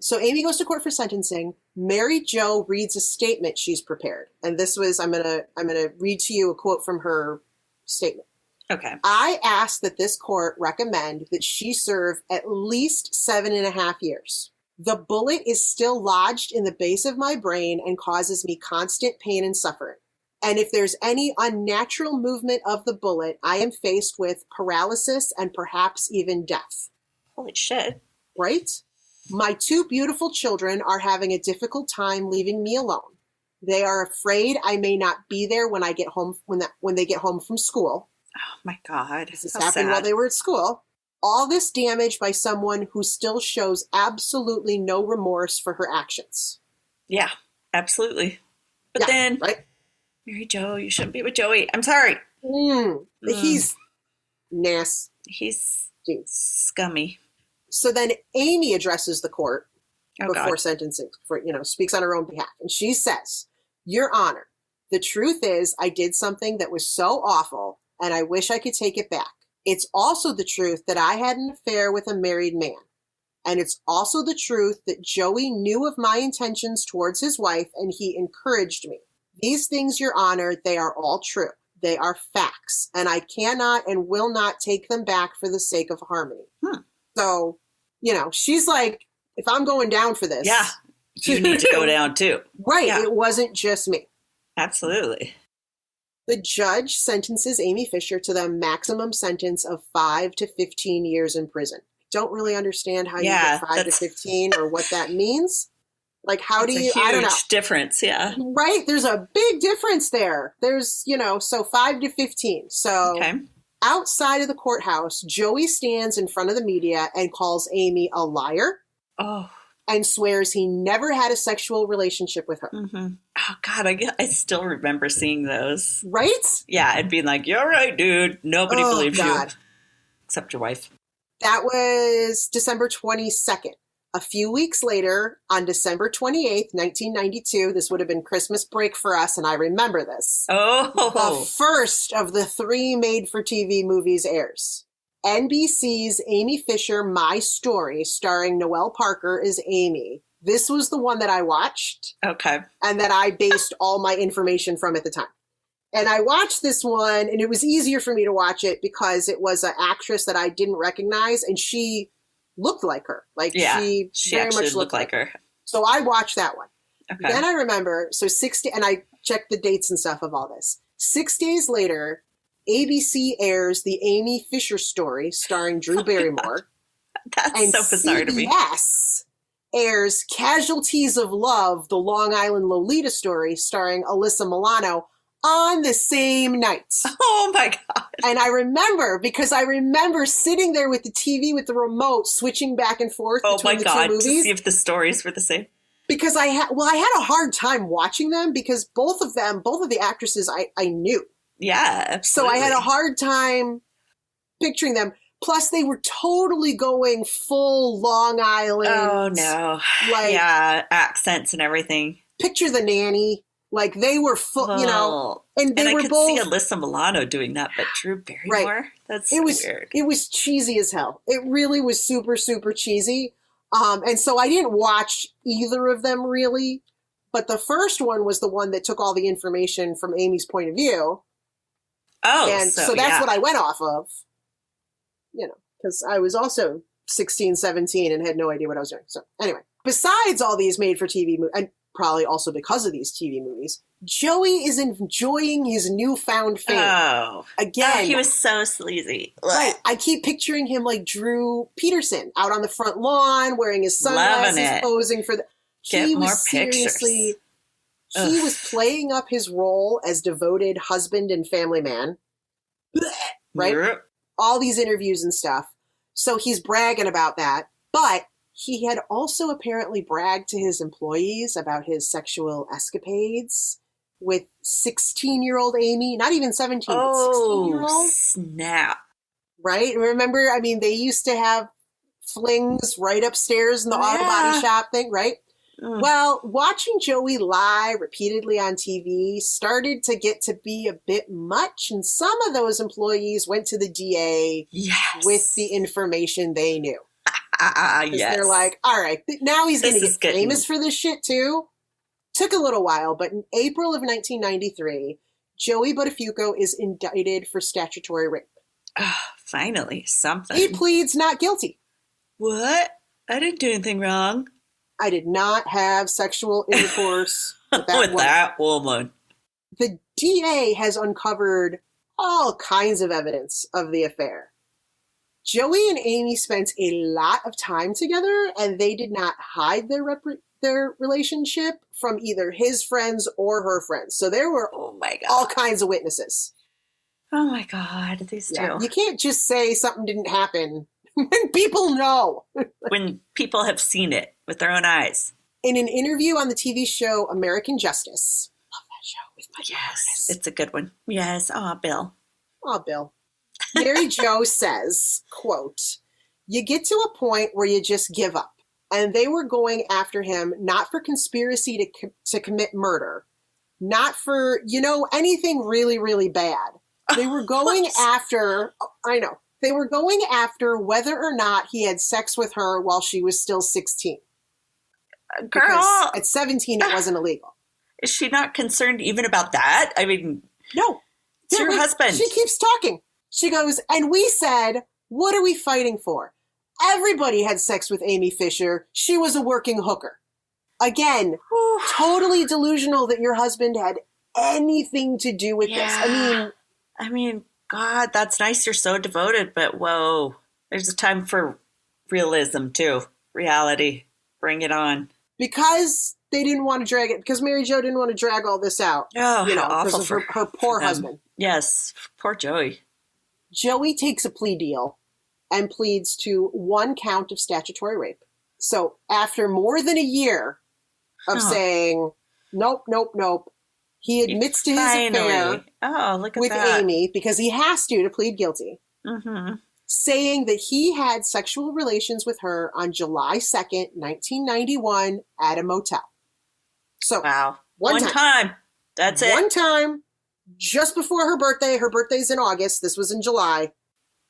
So Amy goes to court for sentencing. Mary Jo reads a statement she's prepared. And this was, I'm gonna read to you a quote from her statement. Okay. I ask that this court recommend that she serve at least 7.5 years. The bullet is still lodged in the base of my brain and causes me constant pain and suffering. And if there's any unnatural movement of the bullet, I am faced with paralysis and perhaps even death. Holy shit. Right? My 2 beautiful children are having a difficult time leaving me alone. They are afraid I may not be there when I get home, when they get home from school. Oh my God. This happened while they were at school. All this damage by someone who still shows absolutely no remorse for her actions. Yeah, absolutely. But then, right? Mary Jo, you shouldn't be with Joey. I'm sorry. He's nasty. He's scummy. So then Amy addresses the court before sentencing, speaks on her own behalf. And she says, Your Honor, the truth is I did something that was so awful and I wish I could take it back. It's also the truth that I had an affair with a married man. And it's also the truth that Joey knew of my intentions towards his wife and he encouraged me. These things, Your Honor, they are all true. They are facts. And I cannot and will not take them back for the sake of harmony. So, she's like, if I'm going down for this. Yeah, you need to go down too. Right. Yeah. It wasn't just me. Absolutely. The judge sentences Amy Fisher to the maximum sentence of 5 to 15 years in prison. Don't really understand how you get 5 to 15 or what that means. Like, how do you, I don't know. Huge difference, yeah. Right? There's a big difference there. There's, so 5 to 15. So outside of the courthouse, Joey stands in front of the media and calls Amy a liar. Oh. And swears he never had a sexual relationship with her. Mm-hmm. Oh, God, I still remember seeing those. Right? Yeah, and being like, you're right, dude. Nobody believes you. Except your wife. That was December 22nd. A few weeks later, on December 28th, 1992, this would have been Christmas break for us, and I remember this. Oh. The first of the 3 made-for-TV movies airs. NBC's Amy Fisher, My Story, starring Noelle Parker as Amy. This was the one that I watched. Okay. And that I based all my information from at the time. And I watched this one, and it was easier for me to watch it because it was an actress that I didn't recognize, and she looked like her. Like, she very much looked like her. So I watched that one. Okay. Then I remember, and I checked the dates and stuff of all this. 6 days later, ABC airs the Amy Fisher Story starring Drew Barrymore. That's so bizarre to me. CBS airs Casualties of Love, the Long Island Lolita Story starring Alyssa Milano on the same night. Oh my God. And I remember, because I remember sitting there with the TV with the remote switching back and forth between the 2 movies. To see if the stories were the same. Because I had a hard time watching them because both of the actresses I knew. Yeah, absolutely. So I had a hard time picturing them. Plus, they were totally going full Long Island. Oh, no. Accents and everything. Picture The Nanny. Like, they were full, and they were both. I could see Alyssa Milano doing that, but Drew Barrymore? Right. That's weird. It was cheesy as hell. It really was super, super cheesy. And so I didn't watch either of them really. But the first one was the one that took all the information from Amy's point of view. Oh, and so that's what I went off of, because I was also 16, 17 and had no idea what I was doing. So anyway, besides all these made-for-TV movies, and probably also because of these TV movies, Joey is enjoying his newfound fame. Oh. Again. He was so sleazy. Right. I keep picturing him like Drew Peterson out on the front lawn wearing his sunglasses, posing for the... Get more pictures. He was playing up his role as devoted husband and family man. Right? Yep. All these interviews and stuff. So he's bragging about that. But he had also apparently bragged to his employees about his sexual escapades with 16-year-old Amy. Not even 17, but 16-year-old. Oh, snap. Right? Remember, I mean, they used to have flings right upstairs in the auto body shop thing, right? Well, watching Joey lie repeatedly on TV started to get to be a bit much, and some of those employees went to the DA with the information they knew. Yes. They're like, all right, now he's going to get famous for this shit too. Took a little while, but in April of 1993, Joey Buttafuoco is indicted for statutory rape. Finally, something. He pleads not guilty. What? I didn't do anything wrong. I did not have sexual intercourse with that woman. The DA has uncovered all kinds of evidence of the affair. Joey and Amy spent a lot of time together, and they did not hide their relationship from either his friends or her friends. So there were all kinds of witnesses. Oh my God, these two. You can't just say something didn't happen when people know. When people have seen it with their own eyes. In an interview on the TV show American Justice. Love that show with my Yes, it's a good one. Yes. Oh, Bill. Mary Jo says, quote, "You get to a point where you just give up. And they were going after him not for conspiracy to commit murder, not for, anything really, really bad. They were going after, they were going after whether or not he had sex with her while she was still 16. Girl. Because at 17, it wasn't illegal. Is she not concerned even about that? I mean, no. It's your husband. She keeps talking. She goes, and we said, what are we fighting for? Everybody had sex with Amy Fisher. She was a working hooker. Again, totally delusional that your husband had anything to do with this. I mean, God, that's nice. You're so devoted, but whoa, there's a time for realism too. Reality. Bring it on. Because they didn't want to drag it, because Mary Jo didn't want to drag all this out. Oh, how awful for her poor husband. Yes, poor Joey. Joey takes a plea deal and pleads to 1 count of statutory rape. So after more than a year of saying, nope, he admits to his affair with Amy, because he has to plead guilty, saying that he had sexual relations with her on July 2nd, 1991 at a motel. So one time. That's it. One time, just before her birthday. Her birthday's in August. This was in July.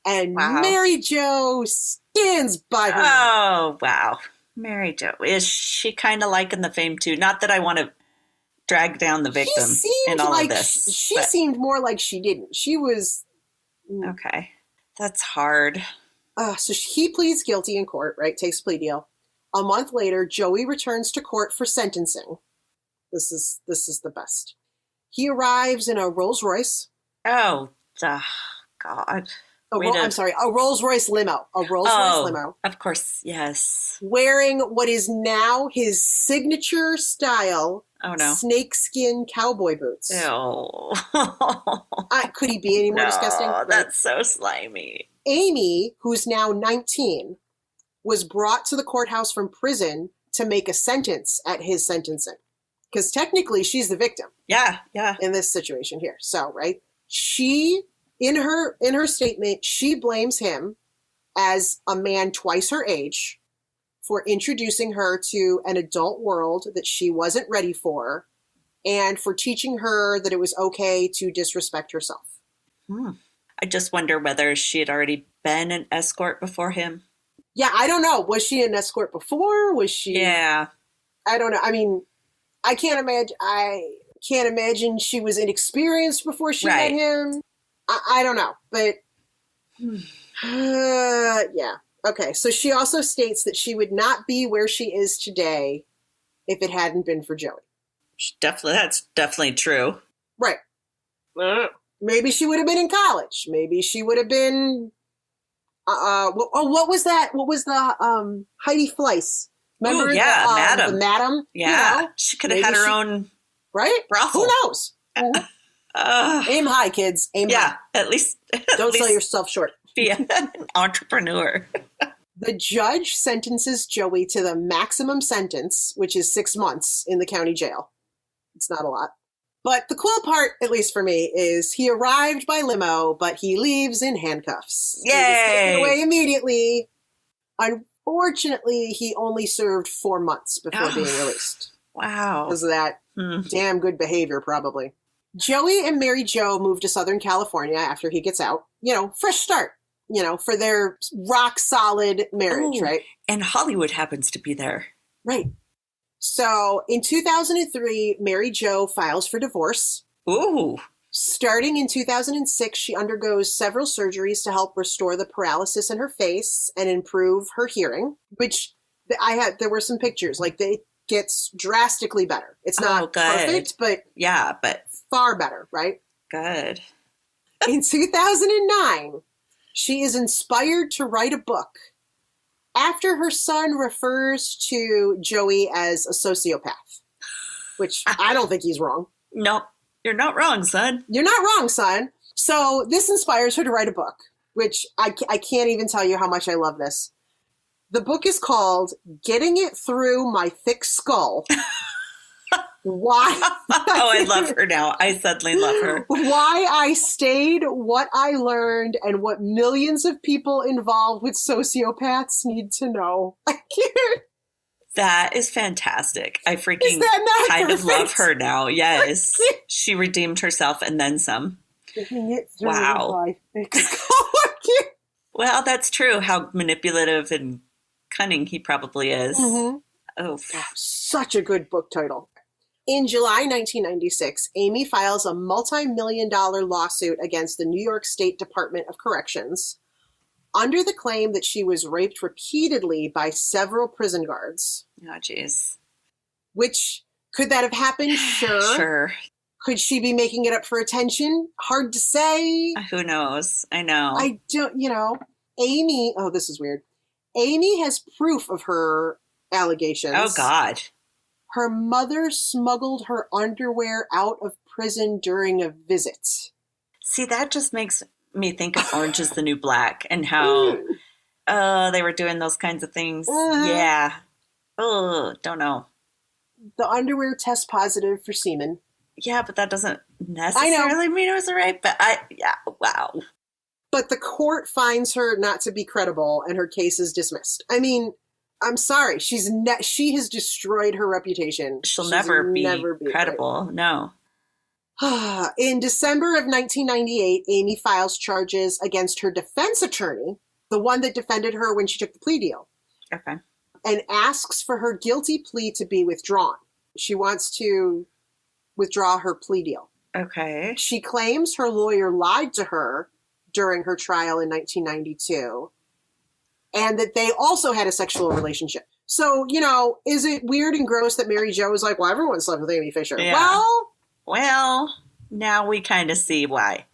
And Mary Jo stands by her. Oh, wow. Mary Jo. Is she kind of liking the fame, too? Not that I want to drag down the victim in all of this. She seemed more like she didn't. She was... Okay. That's hard. So he pleads guilty in court, right? Takes a plea deal. A month later, Joey returns to court for sentencing. This is the best. He arrives in a Rolls Royce. Oh, God. I'm sorry, a Rolls-Royce limo. A Rolls-Royce limo. Of course, yes. Wearing what is now his signature style snakeskin cowboy boots. Ew. Could he be any more disgusting? Right? That's so slimy. Amy, who's now 19, was brought to the courthouse from prison to make a sentence at his sentencing. Because technically, she's the victim. Yeah. In this situation here. So, right? She... In her statement, she blames him as a man twice her age for introducing her to an adult world that she wasn't ready for, and for teaching her that it was okay to disrespect herself. I just wonder whether she had already been an escort before him. Yeah, I don't know. Was she an escort before? Was she? Yeah. I don't know. I mean, I can't imagine she was inexperienced before she met him. I don't know, but yeah. Okay, so she also states that she would not be where she is today if it hadn't been for Joey. That's definitely true. Right. Maybe she would have been in college. Maybe she would have been. What was that? What was the Heidi Fleiss? Remember? Ooh, yeah, Madam. The Madam. Yeah, you know? She could have had her own. Right? Brothel. Who knows? Aim high, kids. Aim high. At least. Don't sell yourself short. Be an entrepreneur. The judge sentences Joey to the maximum sentence, which is 6 months in the county jail. It's not a lot. But the cool part, at least for me, is he arrived by limo, but he leaves in handcuffs. Yay! He was taken away immediately. Unfortunately, he only served 4 months before being released. Wow. Because of that damn good behavior, probably. Joey and Mary Jo move to Southern California after he gets out. You know, fresh start. You know, for their rock solid marriage, right? And Hollywood happens to be there. Right. So in 2003, Mary Jo files for divorce. Ooh. Starting in 2006, she undergoes several surgeries to help restore the paralysis in her face and improve her hearing, which there were some pictures, like it gets drastically better. It's not perfect, but far better, right? Good. In 2009, she is inspired to write a book after her son refers to Joey as a sociopath, which I don't think he's wrong. Nope. You're not wrong, son. You're not wrong, son. So this inspires her to write a book, which I can't even tell you how much I love this. The book is called Getting It Through My Thick Skull. Why? I love her now. I suddenly love her. Why I stayed, what I learned, and what millions of people involved with sociopaths need to know. I can't. That is fantastic. I freaking kind of love her now. Yes. She redeemed herself and then some. Wow. Well, that's true. How manipulative and cunning he probably is. Mm-hmm. Oh, such a good book title. In July 1996, Amy files a multi-million-dollar lawsuit against the New York State Department of Corrections under the claim that she was raped repeatedly by several prison guards. Oh, jeez. Which, could that have happened? Sure. Sure. Could she be making it up for attention? Hard to say. Who knows? I know. I don't, Amy, this is weird. Amy has proof of her allegations. Oh, God. Her mother smuggled her underwear out of prison during a visit. See, that just makes me think of Orange is the New Black and how they were doing those kinds of things. Yeah. Oh, don't know. The underwear tests positive for semen. Yeah, but that doesn't necessarily mean it was a rape. But wow. But the court finds her not to be credible and her case is dismissed. I mean, I'm sorry. She has destroyed her reputation. She'll never be credible. No. In December of 1998, Amy files charges against her defense attorney, the one that defended her when she took the plea deal. Okay. And asks for her guilty plea to be withdrawn. She wants to withdraw her plea deal. Okay. She claims her lawyer lied to her during her trial in 1992. And that they also had a sexual relationship. So, is it weird and gross that Mary Jo was like, well, everyone slept with Amy Fisher? Yeah. Well, now we kind of see why.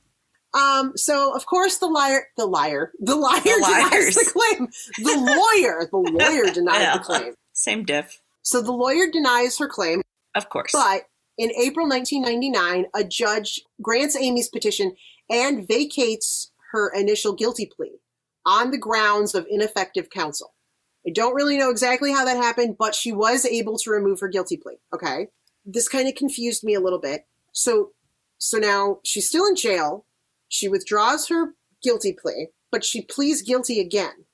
So, of course, the lawyer denies the claim. The lawyer denied the claim. Same diff. So the lawyer denies her claim. Of course. But in April 1999, a judge grants Amy's petition and vacates her initial guilty plea on the grounds of ineffective counsel. I don't really know exactly how that happened, but she was able to remove her guilty plea. Okay. This kind of confused me a little bit. So now she's still in jail. She withdraws her guilty plea, but she pleads guilty again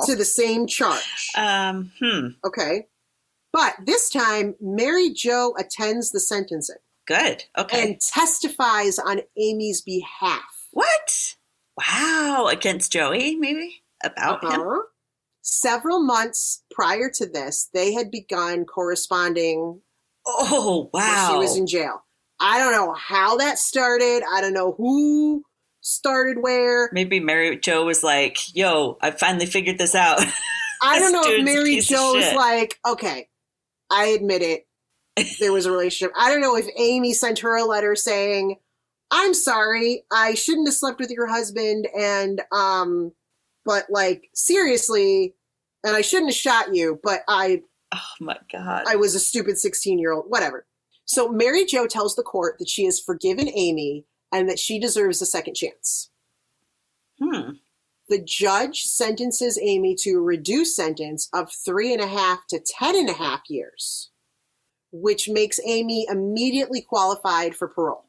to the same charge. Okay. But this time, Mary Jo attends the sentencing. Good. Okay. And testifies on Amy's behalf. What? Wow. Against Joey, maybe? About him? Several months prior to this, they had begun corresponding. Oh, wow. While she was in jail. I don't know how that started. I don't know who started where. Maybe Mary Jo was like, yo, I finally figured this out. I don't know if Mary Jo was like, okay, I admit it. There was a relationship. I don't know if Amy sent her a letter saying, I'm sorry, I shouldn't have slept with your husband, and but like seriously, and I shouldn't have shot you, but oh my God, I was a stupid 16-year-old, whatever. So Mary Jo tells the court that she has forgiven Amy and that she deserves a second chance. The judge sentences Amy to a reduced sentence of 3.5 to 10.5 years, which makes Amy immediately qualified for parole.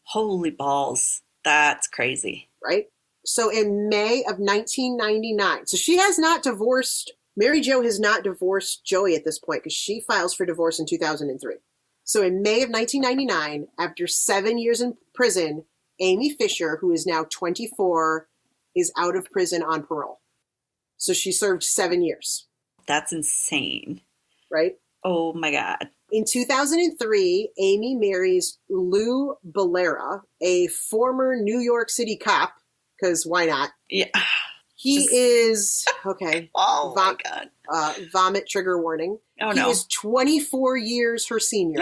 Holy balls. That's crazy. Right? So in May of 1999, so she has not divorced, Mary Jo has not divorced Joey at this point because she files for divorce in 2003. So in May of 1999, after 7 years in prison, Amy Fisher, who is now 24, is out of prison on parole. So she served 7 years. That's insane. Right? Oh my God. In 2003, Amy marries Lou Bellera, a former New York City cop, because why not? Yeah. He is, okay. Oh my God. Vomit trigger warning. Oh no. He is 24 years her senior.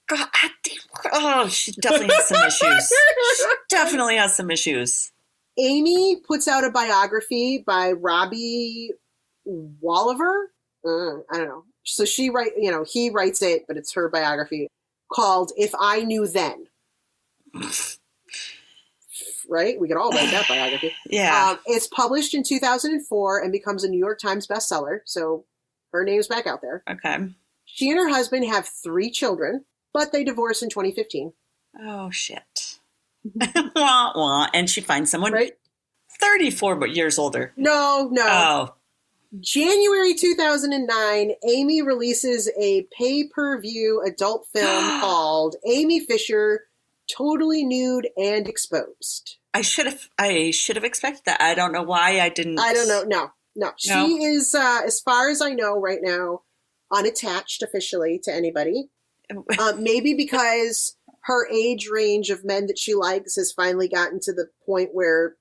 God, she definitely has some issues. She definitely has some issues. Amy puts out a biography by Robbie Walliver. I don't know. So he writes it, but it's her biography called If I Knew Then. Right? We could all write that biography. Yeah. It's published in 2004 and becomes a New York Times bestseller. So her name's back out there. Okay. She and her husband have 3 children, but they divorced in 2015. Oh, shit. Wah, wah. And she finds someone 34 years older. No. Oh. January 2009, Amy releases a pay-per-view adult film called Amy Fisher, Totally Nude and Exposed. I should have expected that. I don't know why I didn't. I don't know. No. She is, as far as I know right now, unattached officially to anybody. Maybe because her age range of men that she likes has finally gotten to the point where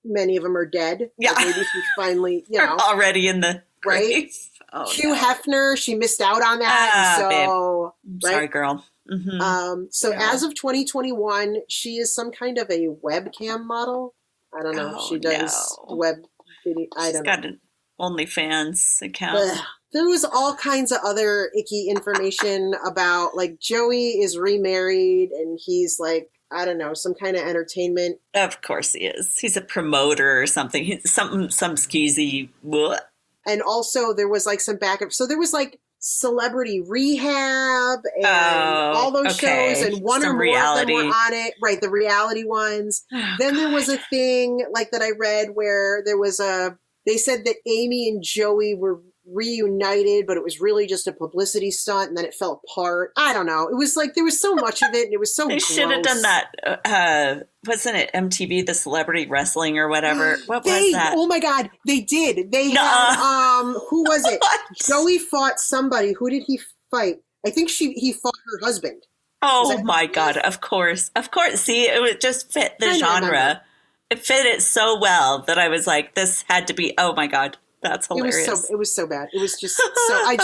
many of them are dead. Yeah. Maybe she's finally, already in the grave. Right? Oh, Hugh Hefner, she missed out on that. So, babe. Sorry, girl. Mm-hmm. As of 2021, she is some kind of a webcam model. I don't know. She does web video. I don't know. Got an OnlyFans account. Ugh. There was all kinds of other icky information about, like, Joey is remarried and he's like, I don't know, some kind of entertainment. Of course he is. He's a promoter or something. He's some skeezy. What? And also there was like some backup. So there was like Celebrity Rehab and all those shows, and one or more of them were on it. Right, the reality ones. Then there was a thing like that I read where they said that Amy and Joey were reunited, but it was really just a publicity stunt, and then it fell apart. I don't know. It was like there was so much of it, and it was so. They should have done that. Wasn't it MTV, the Celebrity Wrestling or whatever? What was that? Oh my God, they did. They had who was it? Joey fought somebody. Who did he fight? I think he fought her husband. Oh my God! Of course. See, it would just fit the genre. It fit it so well that I was like, this had to be. Oh my God. That's hilarious. It was so bad. It was just so. I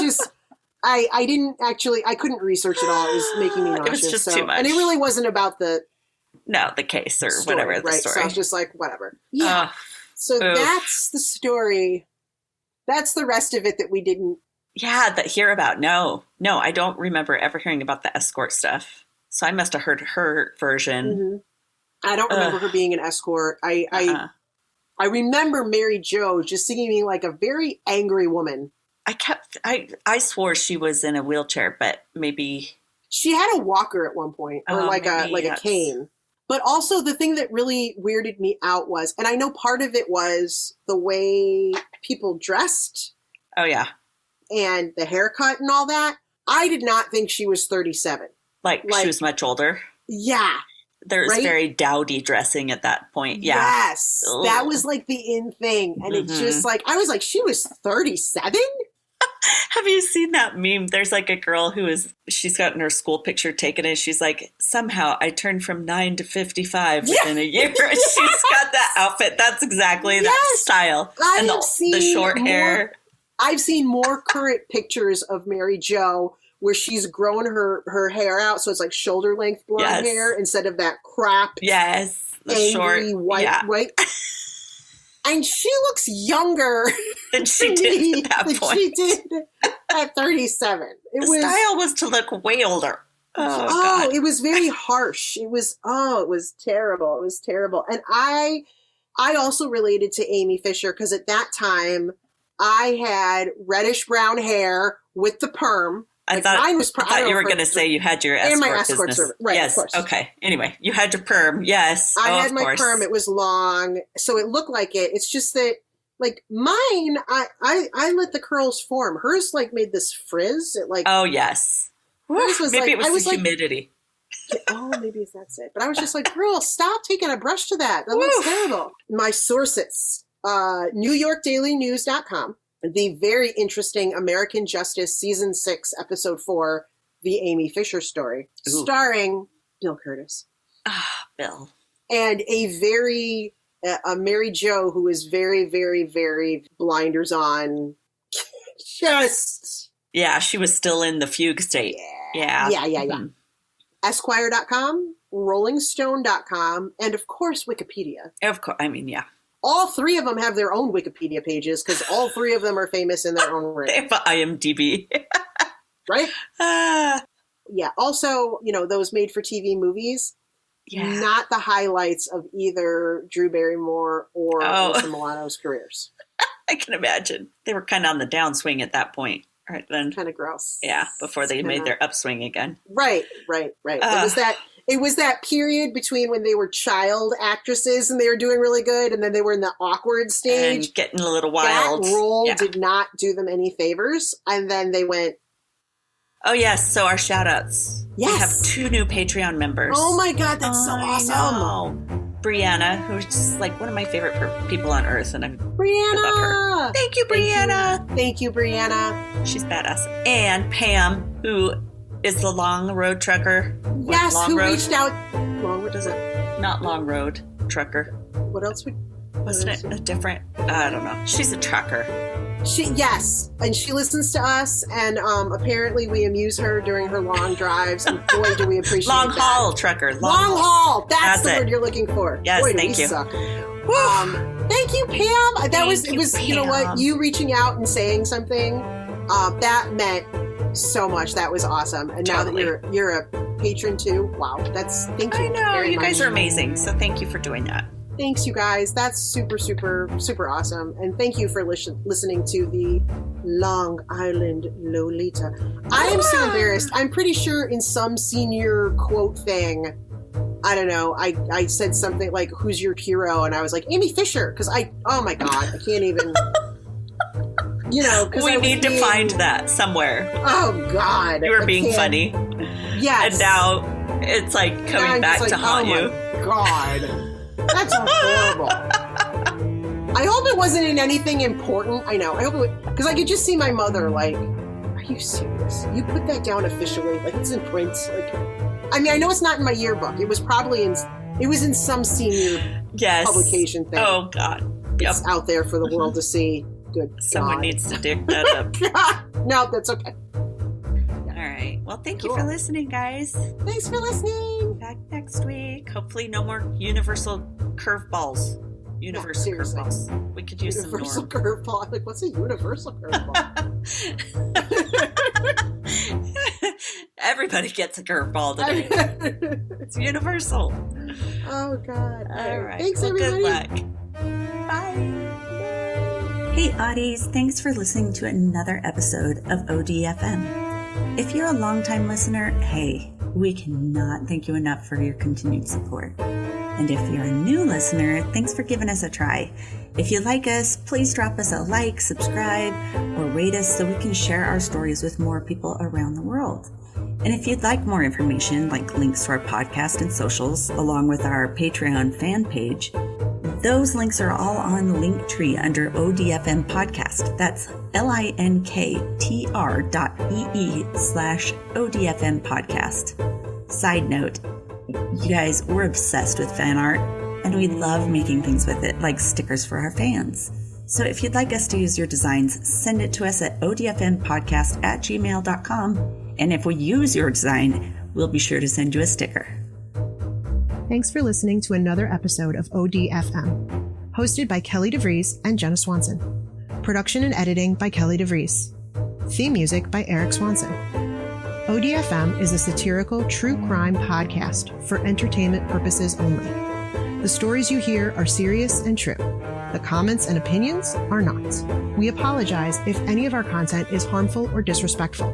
didn't actually. I couldn't research it all. It was making me nauseous. It was just too much, and it really wasn't about the case or story, whatever the story. So I was just like, whatever. Yeah. So that's the story. That's the rest of it that we didn't. Yeah, that hear about. No, I don't remember ever hearing about the escort stuff. So I must have heard her version. Mm-hmm. I don't remember her being an escort. I remember Mary Jo just seeming like a very angry woman. I swore she was in a wheelchair, but maybe she had a walker at one point, or a cane. But also the thing that really weirded me out was, and I know part of it was the way people dressed. Oh yeah. And the haircut and all that. I did not think she was 37. Like she was much older. Yeah. There's very dowdy dressing at that point. Yeah. Yes. Ugh. That was like the in thing. And it's just like, I was like, she was 37? Have you seen that meme? There's like a girl she's gotten her school picture taken and she's like, somehow I turned from 9 to 55 within a year. She's got that outfit. That's exactly that style. And the short hair. I've seen more current pictures of Mary Jo where she's grown her hair out. So it's like shoulder length blonde hair instead of that crap. Yes. The angry, short. White. And she looks younger than she did at that point. She did at 37. Style was to look way older. Oh, it was very harsh. It was terrible. It was terrible. And I also related to Amy Fisher because at that time I had reddish brown hair with the perm. I thought you were going to say you had your escort business. Right, yes. Of course. Okay. Anyway, you had your perm. Yes. I had my perm. It was long. So it looked like it. It's just that like mine, I let the curls form. Hers like made this frizz. It like, oh yes. Maybe it was the humidity. Maybe that's it. But I was just like, girl, stop taking a brush to that. That looks terrible. My sources, NewYorkDailyNews.com. The very interesting American Justice Season 6, Episode 4, The Amy Fisher Story, starring Bill Curtis. Bill. And a Mary Jo who is very, very, very blinders on. Yeah, she was still in the fugue state. Yeah. Mm-hmm. Esquire.com, RollingStone.com, and of course, Wikipedia. Of course. I mean, yeah. All three of them have their own Wikipedia pages because all three of them are famous in their own right. They have IMDb. Right? Yeah. Also, those made-for-TV movies, not the highlights of either Drew Barrymore or Alyssa Milano's careers. I can imagine. They were kind of on the downswing at that point. Right then. Kind of gross. Yeah, before they made their upswing again. Right. It was that period between when they were child actresses and they were doing really good, and then they were in the awkward stage. And getting a little wild. That role did not do them any favors. And then they went. Oh, yes. So our shout outs. Yes. We have 2 new Patreon members. Oh, my God. That's so awesome. Brianna, who's just like one of my favorite people on earth. And I love her. Thank you, Brianna. Thank you, Brianna. She's badass. And Pam, who is the Long Road Trucker. Yes, reached out. What is it? Not Long Road Trucker. What else wasn't it a different? I don't know. She's a trucker. And she listens to us, and apparently we amuse her during her long drives, and boy, do we appreciate long that. haul trucker. Long haul. That's the word you're looking for. Yes, boy, thank you. Suck. Thank you, Pam. It was Pam. You know what? You reaching out and saying something that meant so much. That was awesome. And totally. Now that you're a patron too. Wow, thank you. I know you guys are amazing. So thank you for doing that. Thanks, you guys. That's super, super, super awesome. And thank you for listening to the Long Island Lolita. I am so embarrassed. I'm pretty sure in some senior quote thing, I don't know, I said something like, who's your hero? And I was like, Amy Fisher. Because oh my God, I can't even, because we need to find that somewhere. Oh God. You were being funny. Yes. And now it's like coming back to haunt you. Oh my God. That's horrible. I hope it wasn't in anything important. I know. I hope it because I could just see my mother like, are you serious? You put that down officially? Like it's in print? Like, I mean, I know it's not in my yearbook. It was probably it was in some senior publication thing. Oh God. Yep. It's out there for the world to see. Good. Someone needs to dig that up. No, that's okay. All right. Well, thank you for listening, guys. Thanks for listening. Back next week. Hopefully no more universal curveballs. Universal curveballs. We could use universal curveball. I'm like, what's a universal curveball? Everybody gets a curveball today. It's universal. Oh, God. All right. Thanks, everybody. Good luck. Bye. Hey, Oddies. Thanks for listening to another episode of ODFM. If you're a longtime listener, hey, we cannot thank you enough for your continued support. And if you're a new listener, thanks for giving us a try. If you like us, please drop us a like, subscribe, or rate us so we can share our stories with more people around the world. And if you'd like more information, like links to our podcast and socials, along with our Patreon fan page, those links are all on the link tree under ODFM Podcast. That's linktr.ee/ODFM Podcast. Side note, you guys, we're obsessed with fan art, and we love making things with it, like stickers for our fans. So if you'd like us to use your designs, send it to us at odfmpodcast@gmail.com. And if we use your design, we'll be sure to send you a sticker. Thanks for listening to another episode of ODFM, hosted by Kelly DeVries and Jenna Swanson. Production and editing by Kelly DeVries. Theme music by Eric Swanson. ODFM is a satirical true crime podcast for entertainment purposes only. The stories you hear are serious and true. The comments and opinions are not. We apologize if any of our content is harmful or disrespectful.